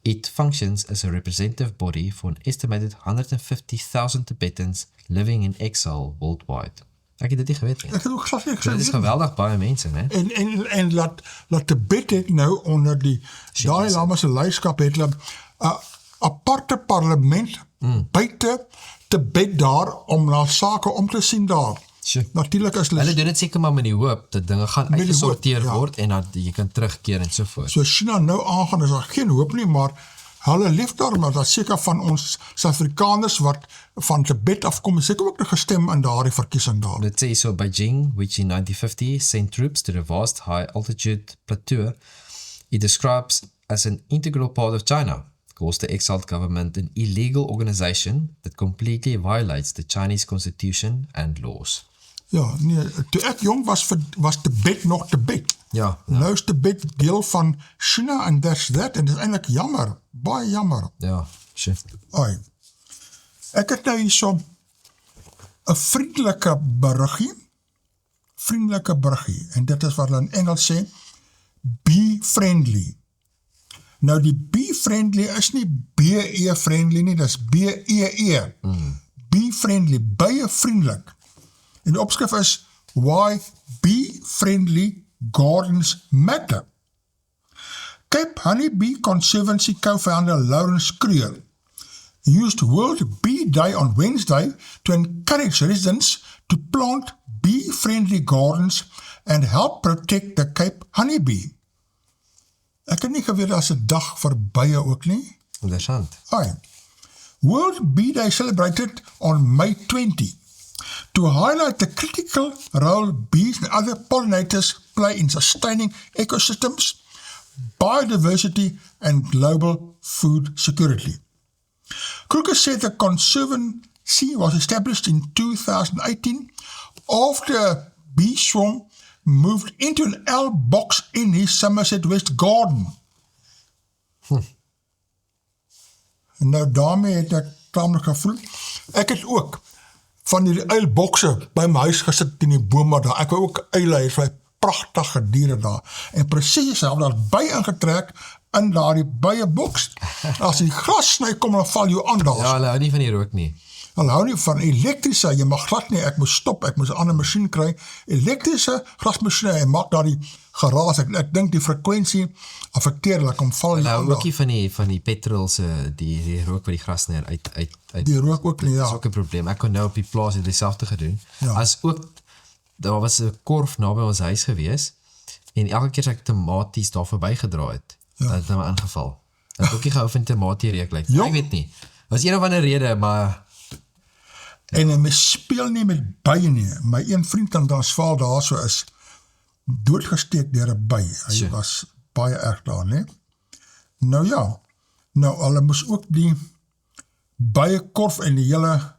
It functions as a representative body for an estimated 150,000 Tibetans living in exile worldwide. Ek het dit nie geweet nie. Ek het ook glad nie Dit is geweldig baie mense, né? En laat Tibet het nou onder die Dalai Lama se leierskap het hulle 'n aparte parlement buite Tibet daar om na sake om te sien daar. Sure. Natuurlik is Hulle doen dit seker maar met die hoop dat dinge gaan die uitgesorteer hoop, ja. word en dat jy kan terugkeer en so voort. So China nou aangaan, is daar geen hoop nie, maar hulle leef daar, maar dat seker van ons Suid-Afrikaners wat van Tibet afkom, seker ook gestem in daardie verkiesing daar. Dit sê so Beijing, which in 1950 sent troops to the vast high-altitude plateau, it describes as an integral part of China, calls the exiled government an illegal organization that completely violates the Chinese constitution and laws. Ja, nee, toe ek jong was Tibet nog Tibet. Ja. Nou is Tibet deel van China en that's that, en dit is eintlik jammer, baie jammer. Ja, sure. Ai. Ek het nou hierso 'n vriendelike berigie, en dit is wat hulle in Engels sê, be friendly. Nou die be friendly is nie BE friendly nie, dis BEE. Be friendly, baie vriendelik. En die opskrif is Why Bee Friendly Gardens Matter. Cape Honeybee Conservancy co-founder Lawrence Kreur used World Bee Day on Wednesday to encourage residents to plant bee-friendly gardens and help protect the Cape honeybee. Ek het nie geweet as 'n dag vir bye ook nie. Interessant. World Bee Day celebrated on May 20 to highlight the critical role bees and other pollinators play in sustaining ecosystems, biodiversity, and global food security. Kruger said the Conservancy was established in 2018 after Beeswax moved into an L box in his Somerset West garden. En nou daarmee het ek taamlik gevoel. Ek het ook van die uilbokse by my huis gesit in die bome daar. Ek wou ook uile hê, vir pragtige diere daar. En presies self daar by ingetrek in daardie beieboks. As die gras sny kom, dan val jou aan daar. Ja, hulle hou nie van die rook nie. Hulle hou nie van elektrische, jy mag glad nie, ek moes stop, ek moes 'n ander masjien kry. Elektrische grasmasjiene, hy maak daardie geraas. Ek dink die frekwensie affekteer, dat kom val Hulle nie hou aan ook daar. nie van die petrol se die rook wat die grasneer uit. Die rook ook nie, Dit is ja. ook 'n probleem. Ek kon nou op die plaas het dieselfde gedoen. Ja. As ook daar was 'n korf naby ons huis gewees en elke keer as ek tomaties daar verbygedraai het, dan het hy my aangeval. Ek het ook nie gehou van tomatiereuk lyk. Ja. Ek weet nie. Was een of ander rede, maar En my speel nie met bye nie. My een vriend in Transvaal daarso is doodgesteek deur 'n by. Hy Sjoe. was baie erg daar, né? Nou ja, nou hulle moes ook die byekorf en die hele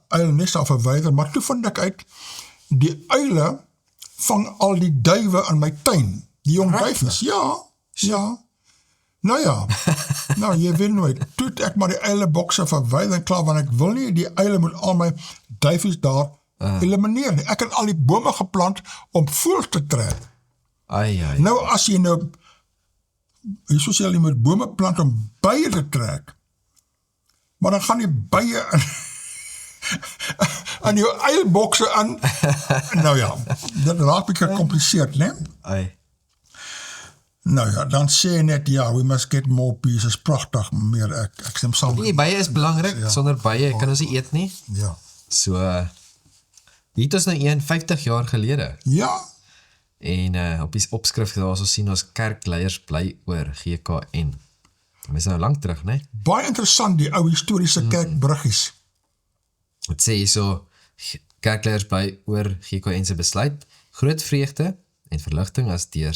uilnes daar verwyder, maar toe vind ek uit, die uile vang al die duwe in my tuin. Die jong duifies, ja. Nou ja, nou jy weet nooit, toe het ek maar die uilebokse verwyder en klaar, want ek wil nie, die uile moet al my duifies daar elimineer nie. Ek het al die bome geplant om voëls te trek. ai. Nou as jy nou, soos jy moet bome plant om bye te trek, maar dan gaan die bye in jou uilbokse aan, nou ja, dit raak bietjie gecompliseerd, né? Ai. Nou ja, dan sê jy net, ja, we must get more bees, is prachtig, meer ek stem saam. Die bye is belangrik. Sonder bye kan ons nie eet nie. Ja. So hier het ons nou 51 jaar gelede. Ja, En op die opskrif daar so sien ons kerkleiers bly oor GKN. Dit is nou lank terug, né? baie interessant, die ou historiese kerkbruggies. Dit sê hier so, kerkleiers bly oor GKN se besluit. Groot vreugde en verligting is deur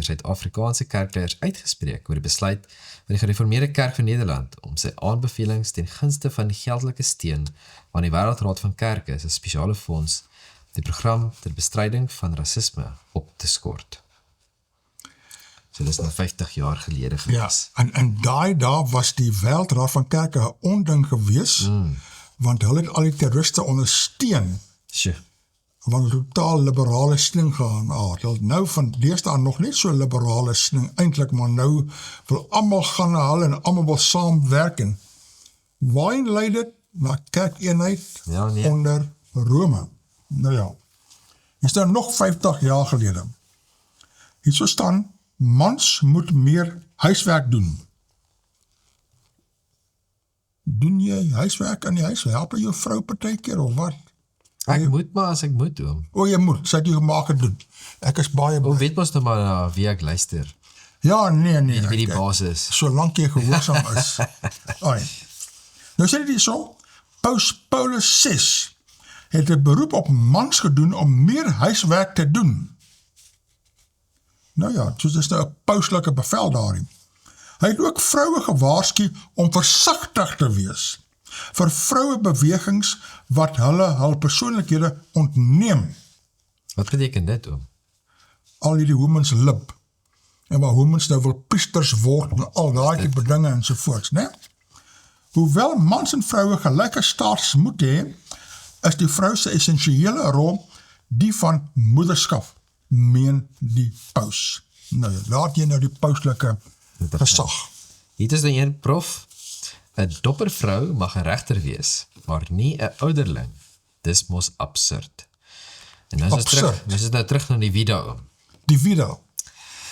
Suid-Afrikaanse kerkleiers uitgespreek oor die besluit van die Gereformeerde Kerk van Nederland om sy aanbevelings ten gunste van die geldelike steun aan die Wêreldraad van Kerke as 'n spesiale fonds die program ter bestryding van rasisme op te skort. So dis nou 50 jaar gelede Ja, gewees. en daar was die Wêreldraad van Kerke 'n onding gewees, want hulle het al die terroriste ondersteun, Sjoe. want totaal liberale sting gaan. Hulle nou van deesdae nog net so liberale sting eintlik, maar nou wil almal gaan na hulle en almal wil saamwerk en waarheen lei dit? Na kerkeenheid Ja, nee. onder Rome. Nou ja, is nou nog 50 jaar gelede. Hier so staan, mans moet meer huiswerk doen. Doen jy huiswerk in die huis? Help jy jou vrou partykeer of wat? Ek moet maar as ek moet doen. O, jy moet, sy het jy gemaak het doen. Ek is baie Hoe weet ons nou maar na wie ek luister? Ja, nee, Wie die ek- baas is. solank jy gehoorsaam is. Ai. Nou sê dit hier so, Paulus 6 het 'n beroep op mans gedoen om meer huiswerk te doen. Nou ja, soos dis nou 'n pauslike bevel daarin. Hy het ook vroue gewaarsku om versigtig te wees vir vrouebewegings wat hul persoonlikhede ontneem. Wat beteken dit, oom? Al hierdie women's lib, en waar women's nou wil priesters word, en al daai tipe dinge ensovoorts, né? Hoewel mans en vroue gelyke status moet hê, is die vrou se essensiële rol die van moederskap, meen die paus. Nou ja, laat jy nou die pauslike gesag. Hier is nou een prof. 'n Doppervrou mag 'n regter wees, maar nie 'n ouderling. Dis mos absurd. En nou is ons Absurd. nou terug na die video. Die video,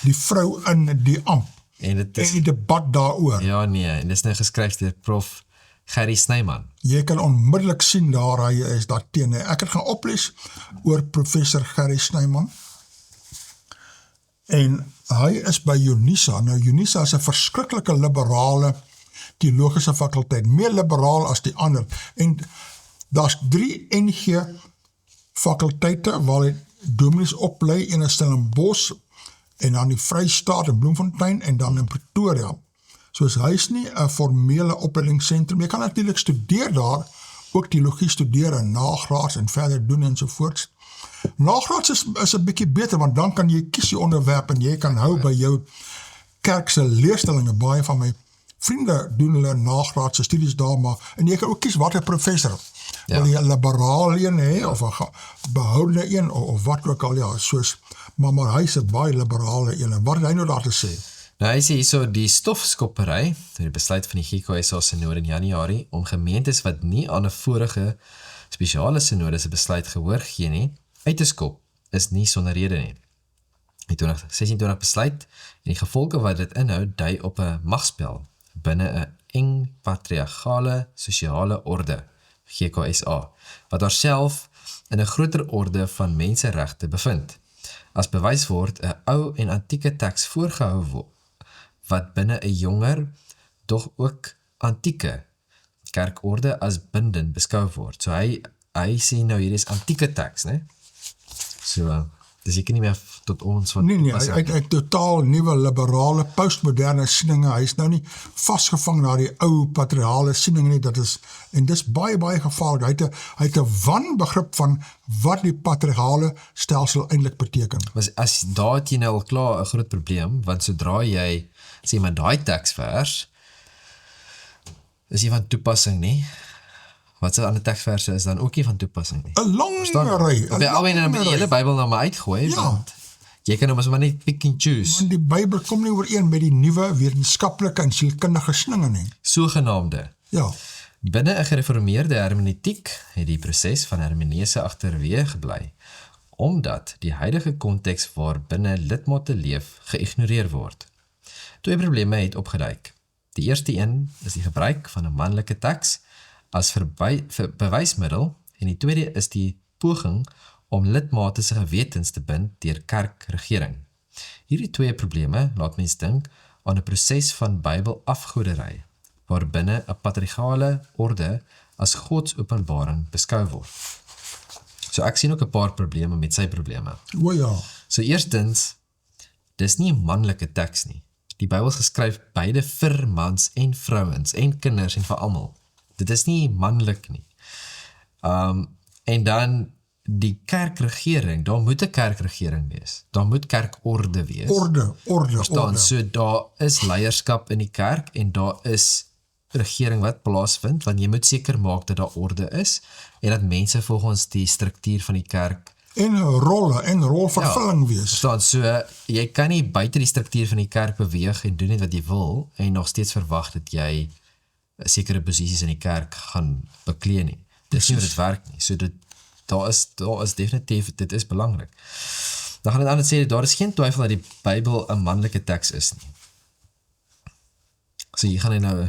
die vrou in die amp, En dit en is, die debat daaroor. ja nee, en dit is nou geskryf deur prof Gerry Snyman. Jy kan onmiddellik sien daar hy is daarteen. Ek het gaan oplees oor professor Gerry Snyman. En hy is by Unisa. Nou Unisa is 'n verskriklike liberale teologiese fakulteit, meer liberaal as die ander. En daar's 3 NG fakulteite waar hy dominees oplei, een in Stellenbosch en dan die Vrystaat in Bloemfontein en dan in Pretoria. Soos hy is nie 'n formele opleidingsentrum. Jy kan natuurlik studeer daar, ook teologie studeer en nagraads en verder doen ensovoorts. Nagraads is 'n bietjie beter, want dan kan jy kies die onderwerp en jy kan hou by jou kerk se leerstellinge. Baie van my vriende doen hulle nagraadse studies daar, maar en jy kan ook kies watter professor. Wil jy 'n liberaal een hê of 'n behoudende een of wat ook al, ja, soos maar hy is 'n baie liberale een. En wat het hy nou daar te sê? Nou hy sê hierso die stofskoppery, die besluit van die GKSA synode in Januarie om gemeentes wat nie aan 'n vorige spesiale synode se besluit gehoor gee nie, uit te skop, is nie sonder rede nie. Die 2026 besluit en die gevolge wat dit inhou dui op 'n magspel binne 'n eng patriargale sosiale orde, GKSA, wat haarself in 'n groter orde van menseregte bevind. As bewys word 'n ou en antieke teks voorgehou word, wat binne 'n jonger, doch ook antieke kerkorde as bindend beskou word. So hy sê nou hier is antieke teks, né? So, dis seker nie meer tot ons van Nee, hy het totaal nuwe liberale postmoderne sieninge. Hy is nou nie vasgevang na die ou patriargale sieninge nie. En dis baie gevaarlik. Hy het 'n wanbegrip van wat die patriargale stelsel eintlik beteken. As daar het jy nou al klaar 'n groot probleem, want sodra jy sê maar daai teksvers is nie van toepassing nie. Wat se ander teksverse is dan ook nie van toepassing nie. 'n lang ry. Op die alweer dan met die hele Bybel nou maar uitgooi, want jy kan nou maar net pick and choose. Want die Bybel kom nie ooreen met die nuwe wetenskaplike en sielkundige sninge nie. Sogenaamde. Ja. Binne 'n gereformeerde hermeneutiek het die proses van hermenese agterweë gebly, omdat die huidige konteks waarbinne lidmate leef geïgnoreer word. Twee probleme het opgeduik. Die eerste een is die gebruik van 'n manlike teks as bewysmiddel en die tweede is die poging om lidmate se gewetens te bind deur kerkregering. Hierdie twee probleme laat mens dink aan 'n proses van Bybelafgoderry, waarbinne 'n patriargale orde as Godsopenbaring beskou word. So ek sien ook 'n paar probleme met sy probleme. O ja. So eerstens, dis nie 'n manlike teks nie. Die Bybel is geskryf beide vir mans en vrouens en kinders en vir almal. Dit is nie manlik nie. En dan die kerkregering, daar moet 'n kerkregering wees. Daar moet kerkorde wees. Orde. So daar is leierskap in die kerk en daar is regering wat plaasvind, want jy moet seker maak dat daar orde is en dat mense volgens die struktuur van die kerk en rolvervulling wees. So jy kan nie buite die struktuur van die kerk beweeg en doen net wat jy wil en nog steeds verwag dat jy sekere posisies in die kerk gaan beklee nie. Dis nie hoe dit werk nie. So daar is definitief, dit is belangrik. Dan gaan dit aan sê, daar is geen twyfel dat die Bybel 'n manlike teks is nie. So jy gaan hy nou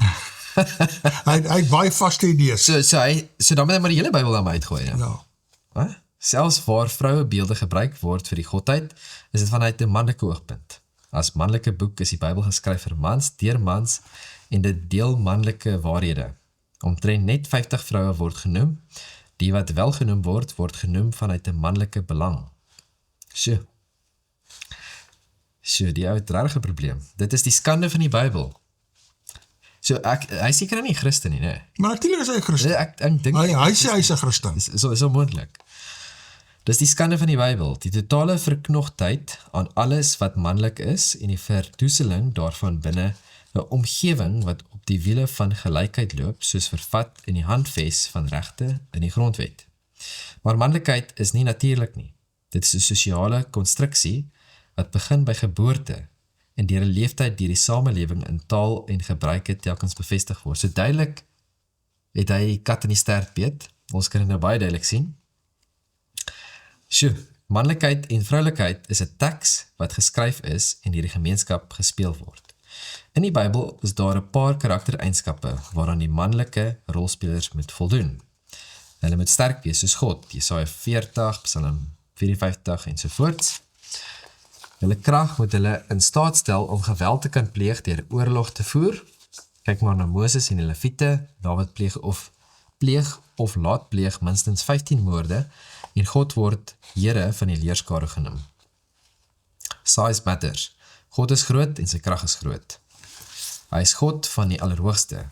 hy het baie vaste idees. So dan moet hy maar die hele Bybel dan uitgooi. Ja. Wat? Selfs waar vrouebeelde gebruik word vir die godheid, is dit vanuit 'n manlike oogpunt. As manlike boek is die Bybel geskryf vir mans, deur mans en dit deel manlike waarhede. Omtrent net 50 vroue word genoem. Die wat wel genoem word genoem vanuit 'n manlike belang. So, die ou het regtig 'n probleem. Dit is die skande van die Bybel. So hy seker nie Christen nie, nee. Maar natuurlik is hy 'n Christen. Ek dink hy sê hy's 'n Christen. So moontlik. Dis die skande van die Bybel, die totale verknogtheid aan alles wat manlik is en die verdoeseling daarvan binne 'n omgewing wat op die wiele van gelykheid loop, soos vervat in die handves van regte in die grondwet. Maar manlikheid is nie natuurlik nie. Dit is 'n sosiale konstruksie wat begin by geboorte en deur 'n leeftyd deur die samelewing in taal en gebruike telkens bevestig word. So duidelik het hy die kat in die stert beet. Ons kan dit nou baie duidelik sien. Manlikheid en vroulikheid is 'n teks wat geskryf is en deur die gemeenskap gespeel word. In die Bybel is daar 'n paar karaktereienskappe waaraan die manlike rolspelers moet voldoen. Hulle moet sterk wees soos God, Jesaja 40, Psalm 54 ensovoorts. Hulle krag moet hulle in staat stel om geweld te kan pleeg deur oorlog te voer. Kyk maar na Moses en die Lewiete, Dawid pleeg of laat pleeg minstens 15 moorde en God word Here van die leerskare genoem. Size matters. God is groot en sy krag is groot. Hy is God van die Allerhoogste.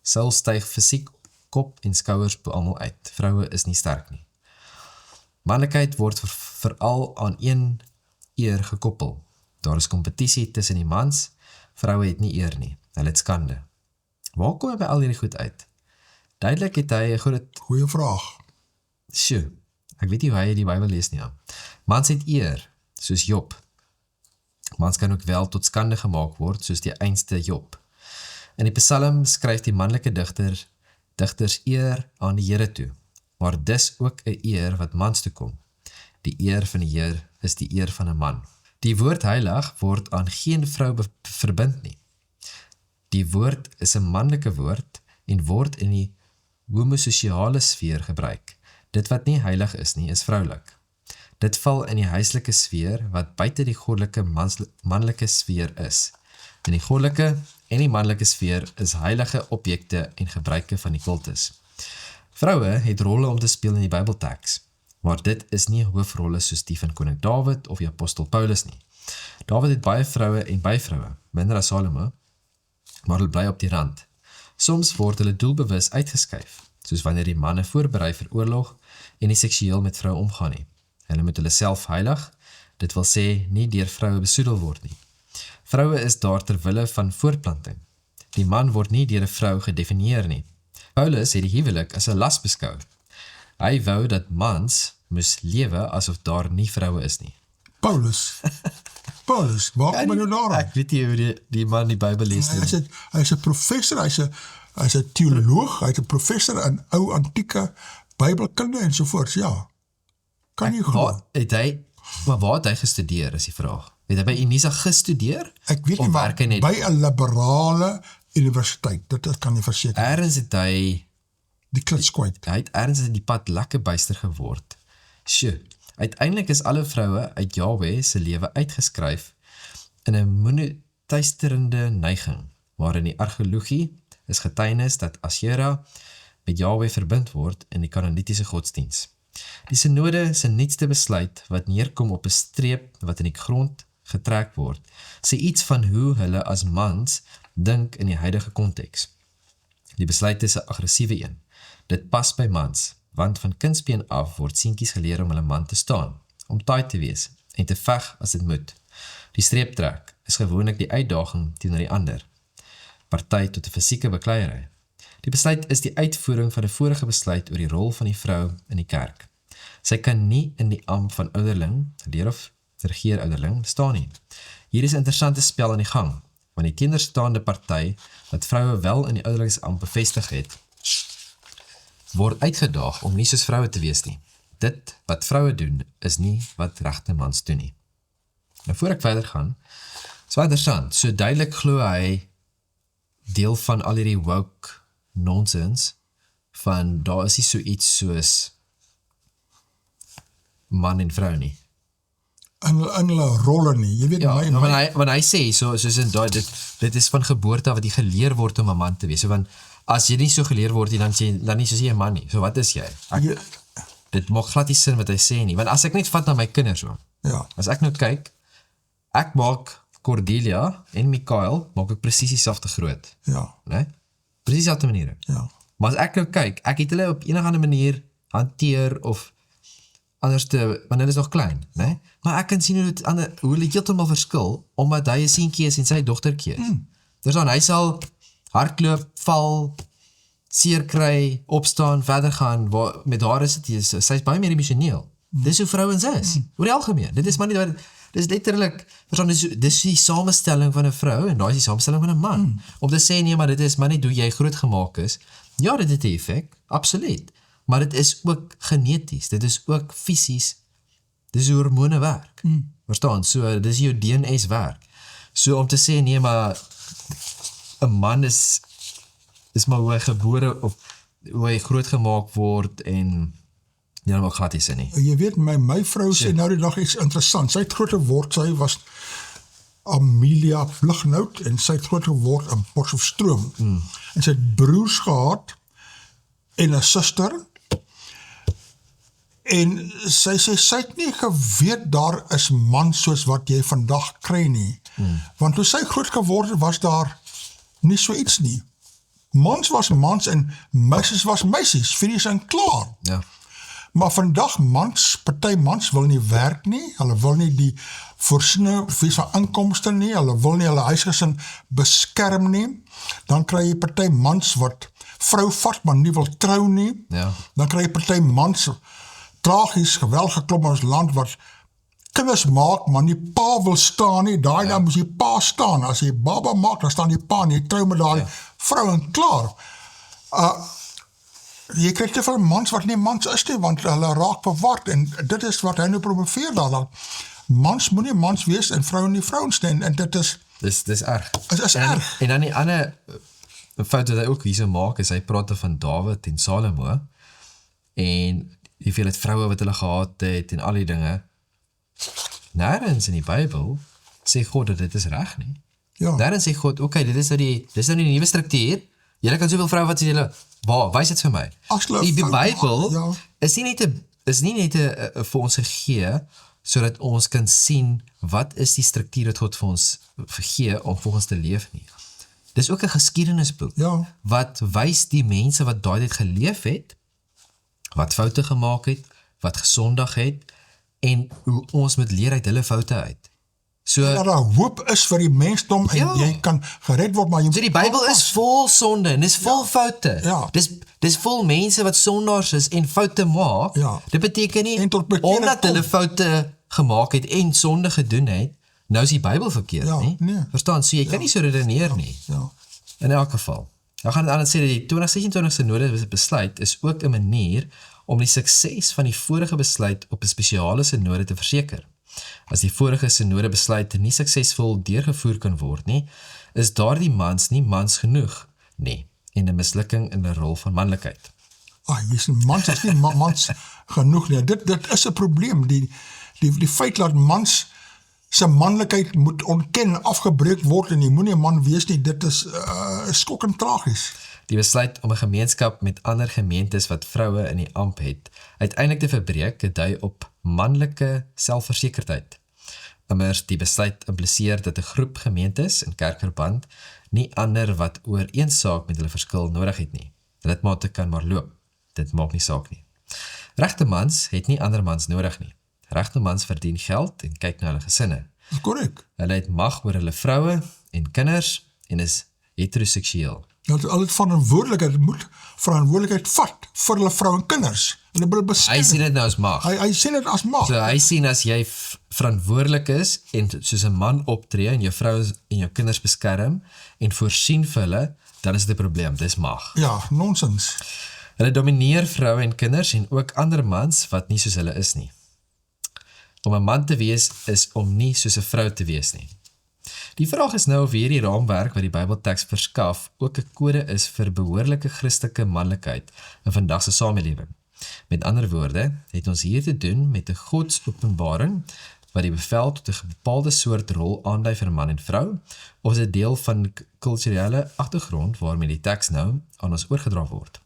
Saul styg fisiek kop en skouers bo almal uit. Vroue is nie sterk nie. Manlikheid word veral aan een eer gekoppel. Daar is kompetisie tussen die mans, vroue het nie eer nie, hulle het skande. Waar kom hy by al hierdie goed uit? Duidelik het hy 'n groot Goeie vraag. Sjoe, ek weet nie hoe hy die Bybel lees nie. Mans het eer, soos Job. Mans kan ook wel tot skande gemaak word, soos die einste Job. In die Psalm skryf die manlike digters eer aan die Here toe, maar dis ook 'n eer wat mans toe kom. Die eer van die Heer is die eer van 'n man. Die woord heilig word aan geen vrou verbind nie. Die woord is 'n manlike woord en word in die homososiale sfeer gebruik. Dit wat nie heilig is nie, is vroulik. Dit val in die huislike sfeer wat buite die goddelike manlike sfeer is. In die goddelike en die manlike sfeer is heilige objekte en gebruike van die kultus. Vroue het rolle om te speel in die Bybelteks, maar dit is nie hoofrolle soos die van koning Dawid of die apostel Paulus nie. Dawid het baie vroue en byvroue, minder as Salomo, maar hulle bly op die rand. Soms word hulle doelbewus uitgeskuif, soos wanneer die manne voorberei vir oorlog en nie seksueel met vroue omgaan nie. Hulle moet hulle self heilig, dit wil sê nie deur vroue besoedel word nie. Vroue is daar ter wille van voortplanting. Die man word nie deur 'n vrou gedefinieer nie. Paulus het die huwelik as 'n las beskou. Hy wou dat mans moes lewe asof daar nie vroue is nie. Paulus, waar kom jy nou daaraan? Ek weet nie hoe die man die Bybel lees nie. Hy is 'n professor, hy is 'n teoloog, hy is 'n professor in ou antieke Bybelkunde en sovoorts, ja. Kan jy glo? Maar waar het hy gestudeer, is die vraag. Het hy by Unisa gestudeer? Ek weet nie, maar by 'n liberale universiteit, dit kan jy verseker. Ergens het hy die klits kwyt. Hy het ergens in die pad lekker byster geword. Sjoe, uiteindelik is alle vroue uit Jahwe se lewe uitgeskryf in 'n monotheisterende neiging, maar in die argeologie is getuienis dat Asherah met Jahwe verbind word in die Kanaanitiese godsdiens. Die synode se nuutste besluit wat neerkom op 'n streep wat in die grond getrek word, sê iets van hoe hulle as mans dink in die huidige konteks. Die besluit is 'n aggressiewe een. Dit pas by mans, want van kindsbeen af word seentjies geleer om hulle man te staan, om taai te wees en te veg as dit moet. Die streeptrek is gewoonlik die uitdaging teenoor die ander, party tot 'n fisieke bekleierery. Die besluit is die uitvoering van 'n vorige besluit oor die rol van die vrou in die kerk. Sy kan nie in die ampt van ouderling, leer of regeerouderling, staan nie. Hier is 'n interessante spel aan die gang, want die teenderstaande party wat vroue wel in die ouderlingsampt bevestig het, word uitgedaag om nie soos vroue te wees nie. Dit wat vroue doen, is nie wat regte mans doen nie. Nou voor ek verder gaan, so interessant, so duidelik glo hy deel van al hierdie woke nonsens, van daar is nie so iets soos man en vrou nie. In hulle rolle nie, jy weet, want hy sê, soos in dit is van geboorte af wat jy geleer word om 'n man te wees, so want as jy nie so geleer word nie, dan nie soos jy 'n man nie, so wat is jy? Dit maak glad nie sin wat hy sê nie, want as ek net vat na my kinders so, as ek nou kyk, ek maak Cordelia en Mikael, maak ek presies dieselfde groot, né? Presies dieselfde maniere, maar as ek nou kyk, ek het hulle op enige ander manier hanteer, of anderste, want hulle is nog klein, né? Maar ek kan sien hoe hulle heeltemal verskil, omdat hy 'n seentjie is en sy dogtertjie is. Dus dan, hy sal hardloop, val, seer kry, opstaan, verder gaan, met haar is dit, sy is baie meer emosioneel. Dis hoe vrouens is, oor die algemeen. Dit is maar nie, dis letterlik, dis die samestelling van 'n vrou, en daar is die samestelling van 'n man. Om te sê, nee, maar dit is maar nie hoe jy groot gemaak is. Ja, dit het 'n effek, absoluut. Maar dit is ook geneties, dit is ook fisies, dis hoe hormone werk. Verstaan? So, dis jou DNS werk. So, om te sê, nee, maar 'n man is maar hoe hy gebore, of hoe hy groot gemaak word, en ja, dan maak glad nie sin nie. Jy weet, my vrou sê nou die dag iets interessant. Sy het groot geword, sy was Amelia Vlugnout, en sy het groot geword in Potchefstroom. En sy het broers gehad, en 'n suster, en sy sê, sy het nie geweet daar is man soos wat jy vandag kry nie. Want toe sy groot geword het, was daar Nie so iets nie. Mans was mans en meisies was meisies, finies en klaar. Ja. Maar vandag party mans wil nie werk nie, hulle wil nie die voorsiene wees van inkomste nie, hulle wil nie hulle huisgesin beskerm nie, dan kry jy party mans wat vrou vat, maar nie wil trou nie, Ja. dan kry jy party mans, tragies, geweld geklop in ons land, wat kinders maak, maar nie pa wil staan nie, dan moet jy pa staan, as jy baba maak, dan staan die pa nie, jy trou met daai vrou en klaar. Jy krijg te veel mans wat nie mans is nie, want hulle raak verward, en dit is wat hy nou promoveer daar, dat mans moet nie mans wees, en vrouwen nie vrouwens nie, en dit is Dis erg. Dit is erg. En dan die ander fout wat hy ook hier so maak, is hy praat van Dawid en Salomo, en die veelheid vroue wat hulle gehad het, en al die dinge. Nêrens in die Bybel sê God dat dit is reg nie. Ja. Nêrens sê God, okay, dit is nou die nuwe struktuur, julle kan soveel vroue wat sê julle, waar, wys dit vir my. As hulle Die fout Bybel maak, is nie net vir ons gegee, sodat ons kan sien, wat is die struktuur wat God vir ons gegee, om volgens te leef nie. Dis ook 'n geskiedenisboek, Ja. wat wys die mense wat daai tyd geleef het, wat foute gemaak het, wat gesondig het, en hoe ons moet leer uit hulle foute uit. So, Dat daar hoop is vir die mensdom, en Ja. jy kan gered word, maar jy so die Bybel is vol sonde, en dis vol foute. Ja. Dis vol mense wat sondaars is, en foute maak. Ja. Dit beteken nie, En tot bekering omdat hulle kom. foute gemaak het, en sonde gedoen het, nou is die Bybel verkeerd, Ja, nie? nee. Verstaan, so jy kan nie so redeneer nie. Ja. In elk geval. Dan gaan het aan het sê dat die 2026 synode besluit is ook 'n manier om die sukses van die vorige besluit op 'n spesiale synode te verseker. As die vorige synode besluit nie suksesvol deurgevoer kan word nie, is daardie mans nie mans genoeg nie, en 'n mislukking in 'n rol van manlikheid. Mans is nie mans genoeg nie. Dit is 'n probleem. Die feit dat mans se manlikheid moet ontken en afgebreek word, en jy moet nie 'n man wees nie, dit is skokkend tragies. Die besluit om 'n gemeenskap met ander gemeentes wat vroue in die amp het, uiteindelik te verbreek, dui op manlike selfversekerdheid. Immers die besluit impliseer dat 'n groep gemeentes in kerkverband nie ander wat oor een saak met hulle verskil nodig het nie. Lidmate kan maar loop. Dit maak nie saak nie. Regte mans het nie ander mans nodig nie. Regte mans verdien geld en kyk na hulle gesinne. Dis korrek. Hulle het mag oor hulle vroue en kinders en is heteroseksueel. Hulle het verantwoordelikheid vat vir hulle vrou en kinders. Hulle wil beskerm. Hy sien dit nou as mag. Hy sien dit as mag. So hy sien as jy verantwoordelik is en soos 'n man optree en jou vrou en jou kinders beskerm en voorsien vir hulle, dan is dit 'n probleem, dis mag. Ja, nonsens. Hulle domineer vroue en kinders en ook ander mans wat nie soos hulle is nie. Om 'n man te wees is om nie soos 'n vrou te wees nie. Die vraag is nou of hierdie raamwerk wat die Bybelteks verskaf ook 'n kode is vir behoorlike Christelike manlikheid in vandag se samelewing. Met ander woorde, het ons hier te doen met 'n Godsopenbaring wat die bevel tot 'n bepaalde soort rol aandui vir man en vrou, of is dit deel van kulturele agtergrond waarmee die teks nou aan ons oorgedra word.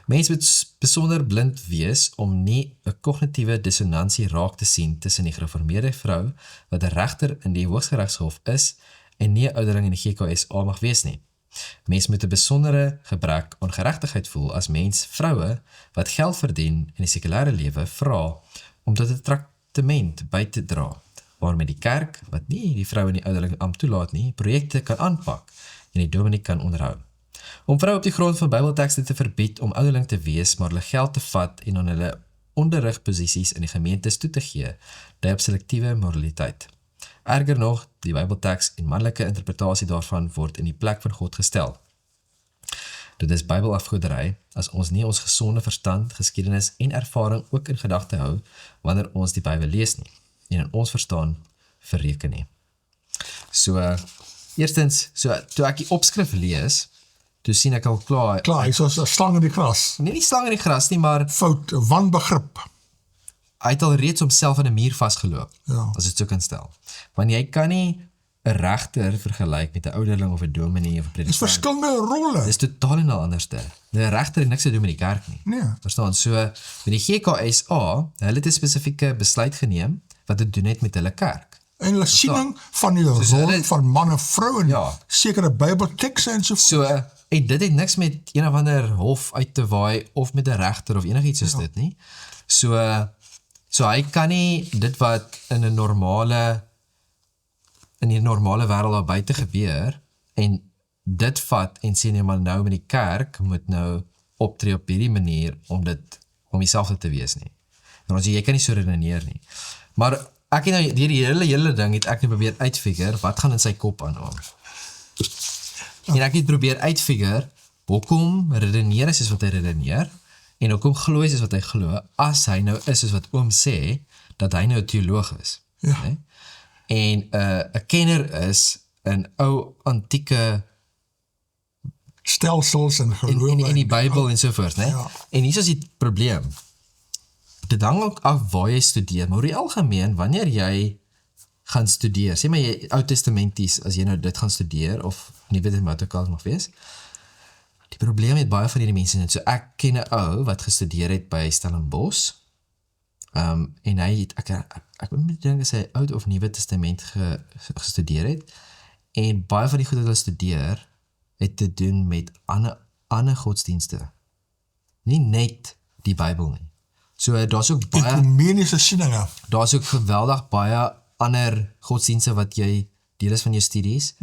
Mense moet besonder blind wees om nie 'n kognitiewe dissonansie raak te sien tussen die gereformeerde vrou wat 'n regter in die Hooggeregshof is en nie 'n ouderling in die GKSA mag wees nie. Mense moet 'n besondere gebrek aan geregtigheid voel as mens vroue wat geld verdien in die sekulêre lewe vra om tot 'n traktement by te dra, waarmee die kerk, wat nie die vroue in die ouderling ampt toelaat nie, projekte kan aanpak en die dominee kan onderhou. Om vroue op die grond van Bybeltekste te verbied om ouderling te wees, maar hulle geld te vat en aan hulle onderrigposisies in die gemeentes toe te gee, dui op selektiewe moraliteit. Erger nog, die Bybelteks en manlike interpretasie daarvan word in die plek van God gestel. Dit is Bybelafgoderry as ons nie ons gesonde verstand, geskiedenis en ervaring ook in gedagte hou wanneer ons die Bybel lees nie en in ons verstaan verreken nie. So, eerstens, toe ek die opskrif lees, toe sien ek al klaar, Klaar, hy is soos 'n slang in die gras. nie die slang in die gras nie, maar Fout, wanbegrip. hy het al reeds homself aan 'n muur vasgeloop, Ja. as dit so kan stel. Want jy kan nie 'n regter vergelyk met 'n ouderling of 'n dominee of 'n Dis predikant. verskillende rolle. Dis totaal en al anderste. 'n regter het niks te doen met die kerk nie. Nee. Verstaan, so, met die GKSA, hulle het 'n spesifieke besluit geneem, wat te doen het met hulle kerk. En hulle siening van die rol hulle- van man en vrou en Ja. sekere Bybeltekste en so voort. So, en dit het niks met een of ander hof uit te waai of met 'n regter of enigiets soos dit nie. So hy kan nie dit wat in die normale wêreld daar buite gebeur en dit vat en sê nee, maar nou met die kerk moet nou optree op hierdie manier om dieselfde te wees nie. En ons sê jy kan nie so redeneer nie. Maar ek het nou die hele ding het ek nou probeer uitfigure wat gaan in sy kop aan hom. En ek het probeer uitfigure hoekom redeneer hy soos wat hy redeneer en hoekom glo hy soos wat hy glo as hy nou is soos wat oom sê dat hy nou 'n teoloog is. Ja. Nee? En 'n kenner is 'n ou antieke Stelsels en gelowe. in die Bybel en so voort, né? Ja. En hier is die probleem. Dit hang ook af waar jy studeer, maar oor die algemeen wanneer jy gaan studeer, sê maar jy Ou Testamenties as jy nou dit gaan studeer of Nuwe Testament ook al mag wees. Die probleem met baie van hierdie mense net so ek ken 'n ou wat gestudeer het by Stellenbosch. En hy het ek moet nie dink as hy Ou of Nuwe Testament gestudeer het. En baie van die goed wat hulle studeer het te doen met ander godsdienste. Nie net die Bybel nie. So daar's ook baie Ekumeniese sieninge. daar's ook geweldig baie ander godsdienste wat jy deel is van jou studies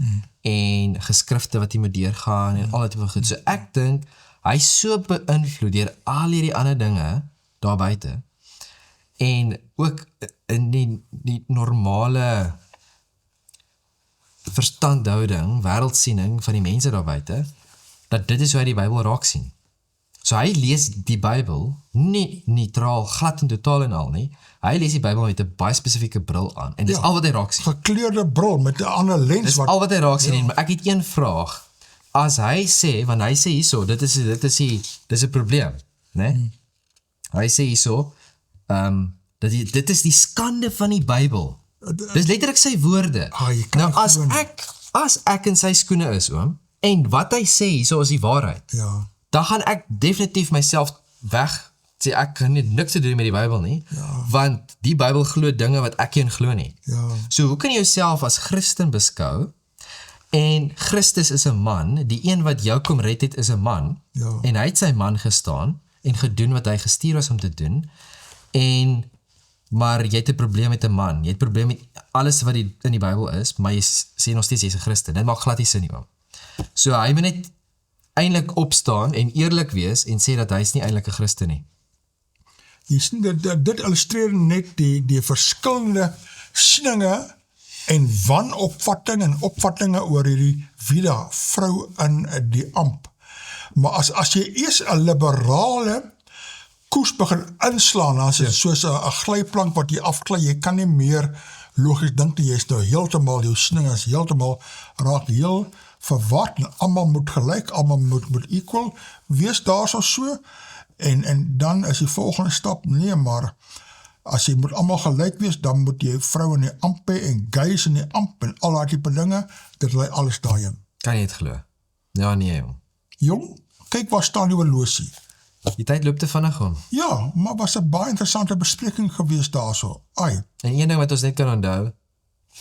en geskrifte wat jy moet deurgaan en al die tipe goed. So ek dink hy's so beïnvloed deur al hierdie ander dinge daar buite en ook in die normale verstandhouding, wêreldsiening van die mense daar buite, dat dit is hoe hy die Bybel raak sien. So hy lees die Bybel nie neutraal, glad en totaal en al nie. Hy lees die Bybel met 'n baie spesifieke bril aan en dis al wat hy raak sien. Gekleurde bril met 'n ander lens Dis wat al wat hy raak sien, maar ek het een vraag. As hy sê, want hy sê hierso, dis 'n probleem, né? Hy sê hierso, dat dit is die skande van die Bybel. Dis letterlik sy woorde. jy kan Nou nie glo nie. as ek in sy skoene is, oom, en wat hy sê hierso is die waarheid, Ja. dan gaan ek definitief myself weg sê ek kan nie niks te doen met die Bybel nie, want die Bybel glo dinge wat ek nie glo nie. Ja. So hoe kan jy jouself as Christen beskou en Christus is 'n man, die een wat jou kom red het is 'n man Ja. en hy het sy man gestaan en gedoen wat hy gestuur was om te doen maar jy het 'n probleem met 'n man, jy het 'n probleem met alles wat in die Bybel is, maar jy sê nog steeds jy's 'n Christen. Dit maak glad nie sin nie, oom. So hy moet net eintlik opstaan en eerlik wees en sê dat hy's nie eintlik 'n Christen nie. Jy sien dit illustreer net die verskillende sieninge en wanopvatting en opvattinge oor hierdie Vida vrou in die amp. Maar as jy eers 'n liberale koers begin inslaan, dan is dit soos 'n glyplank wat jy afgly, jy kan nie meer logies dink nie, jy is nou heeltemal, jou siening is heeltemal, raak heel verward, en almal moet gelyk, almal moet equal wees daar so, en dan is die volgende stap, nee, maar as jy moet almal gelyk wees, dan moet jy vrou in die amp hê, en gays in die amp, en al die tipe dinge, dit lei alles daarin. Kan jy dit glo? Ja, nee, jong. Jong, kyk waar staan die horlosie. Die tyd loop te vinnig om. Ja, maar was 'n baie interessante bespreking geweest daarso. Ai, En een ding wat ons net kan onthou,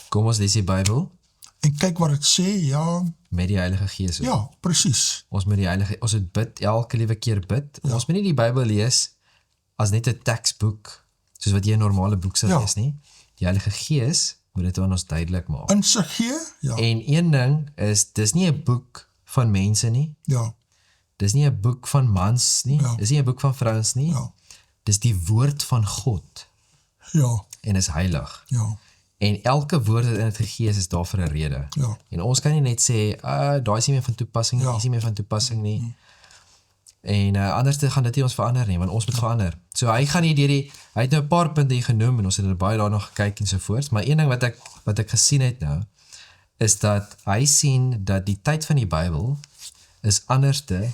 kom ons lees die Bybel en kyk wat dit sê, ja, met die Heilige Gees. ja, presies. Ons moet bid, elke liewe keer bid. Ons moet nie die Bybel lees as net 'n teksboek, soos wat jy 'n normale boek sou lees nie. Die Heilige Gees moet dit aan ons duidelik maak. Insig gee, ja, En een ding is, dis nie 'n boek van mense nie. ja, Dis nie 'n boek van mans nie. Ja. Dis nie 'n boek van vrouens nie. Ja. Dis die woord van God ja, en is heilig. ja, En elke woord wat in dit gegee is daar vir 'n rede. ja, En ons kan nie net sê, daai is nie meer van toepassing nie, Ja. is nie meer van toepassing nie. En anders gaan dit nie ons verander nie, want ons moet verander. So hy gaan nie hy het nou 'n paar punte hier genoem en ons het er baie daarna gekyk en so voort, maar een ding wat ek gesien het nou, is dat hy sien dat die tyd van die Bybel is anderste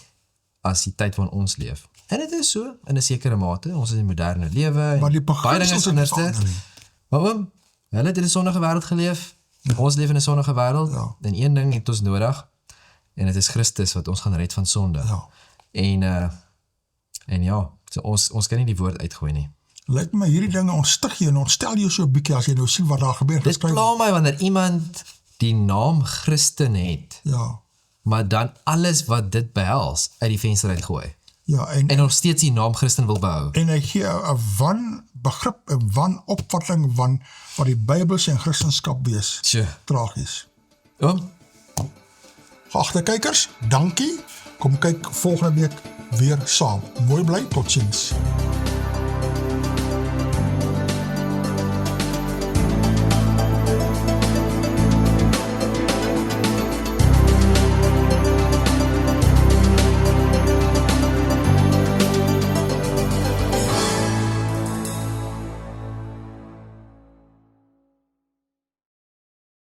as die tyd waarin ons leef. En dit is so, in 'n sekere mate, ons is in 'n moderne lewe, maar die baie dinge is beginsels het anderste. verander nie. Maar oom, hulle het in 'n sonnige wêreld geleef, ons leef in 'n sonnige wêreld, Ja. en een ding het ons nodig, en dit is Christus wat ons gaan red van sonde. Ja. En ja, so ons kan nie die woord uitgooi nie. Lyk my hierdie dinge ontstig jy en ontstel jou so 'n bietjie as jy nou sien wat daar gebeur Dit geskryf. pla my wanneer iemand die naam Christen het, Ja, maar dan alles wat dit behels uit die venster uitgooi. ja, En nog steeds die naam Christen wil behou. en hy gee 'n wanbegrip, 'n wanopvatting van wat die Bybelse en Christendom wees. Sjoe. Tragies. Oom, Geagte kykers, dankie. Kom kyk volgende week weer saam. Mooi bly, totsiens.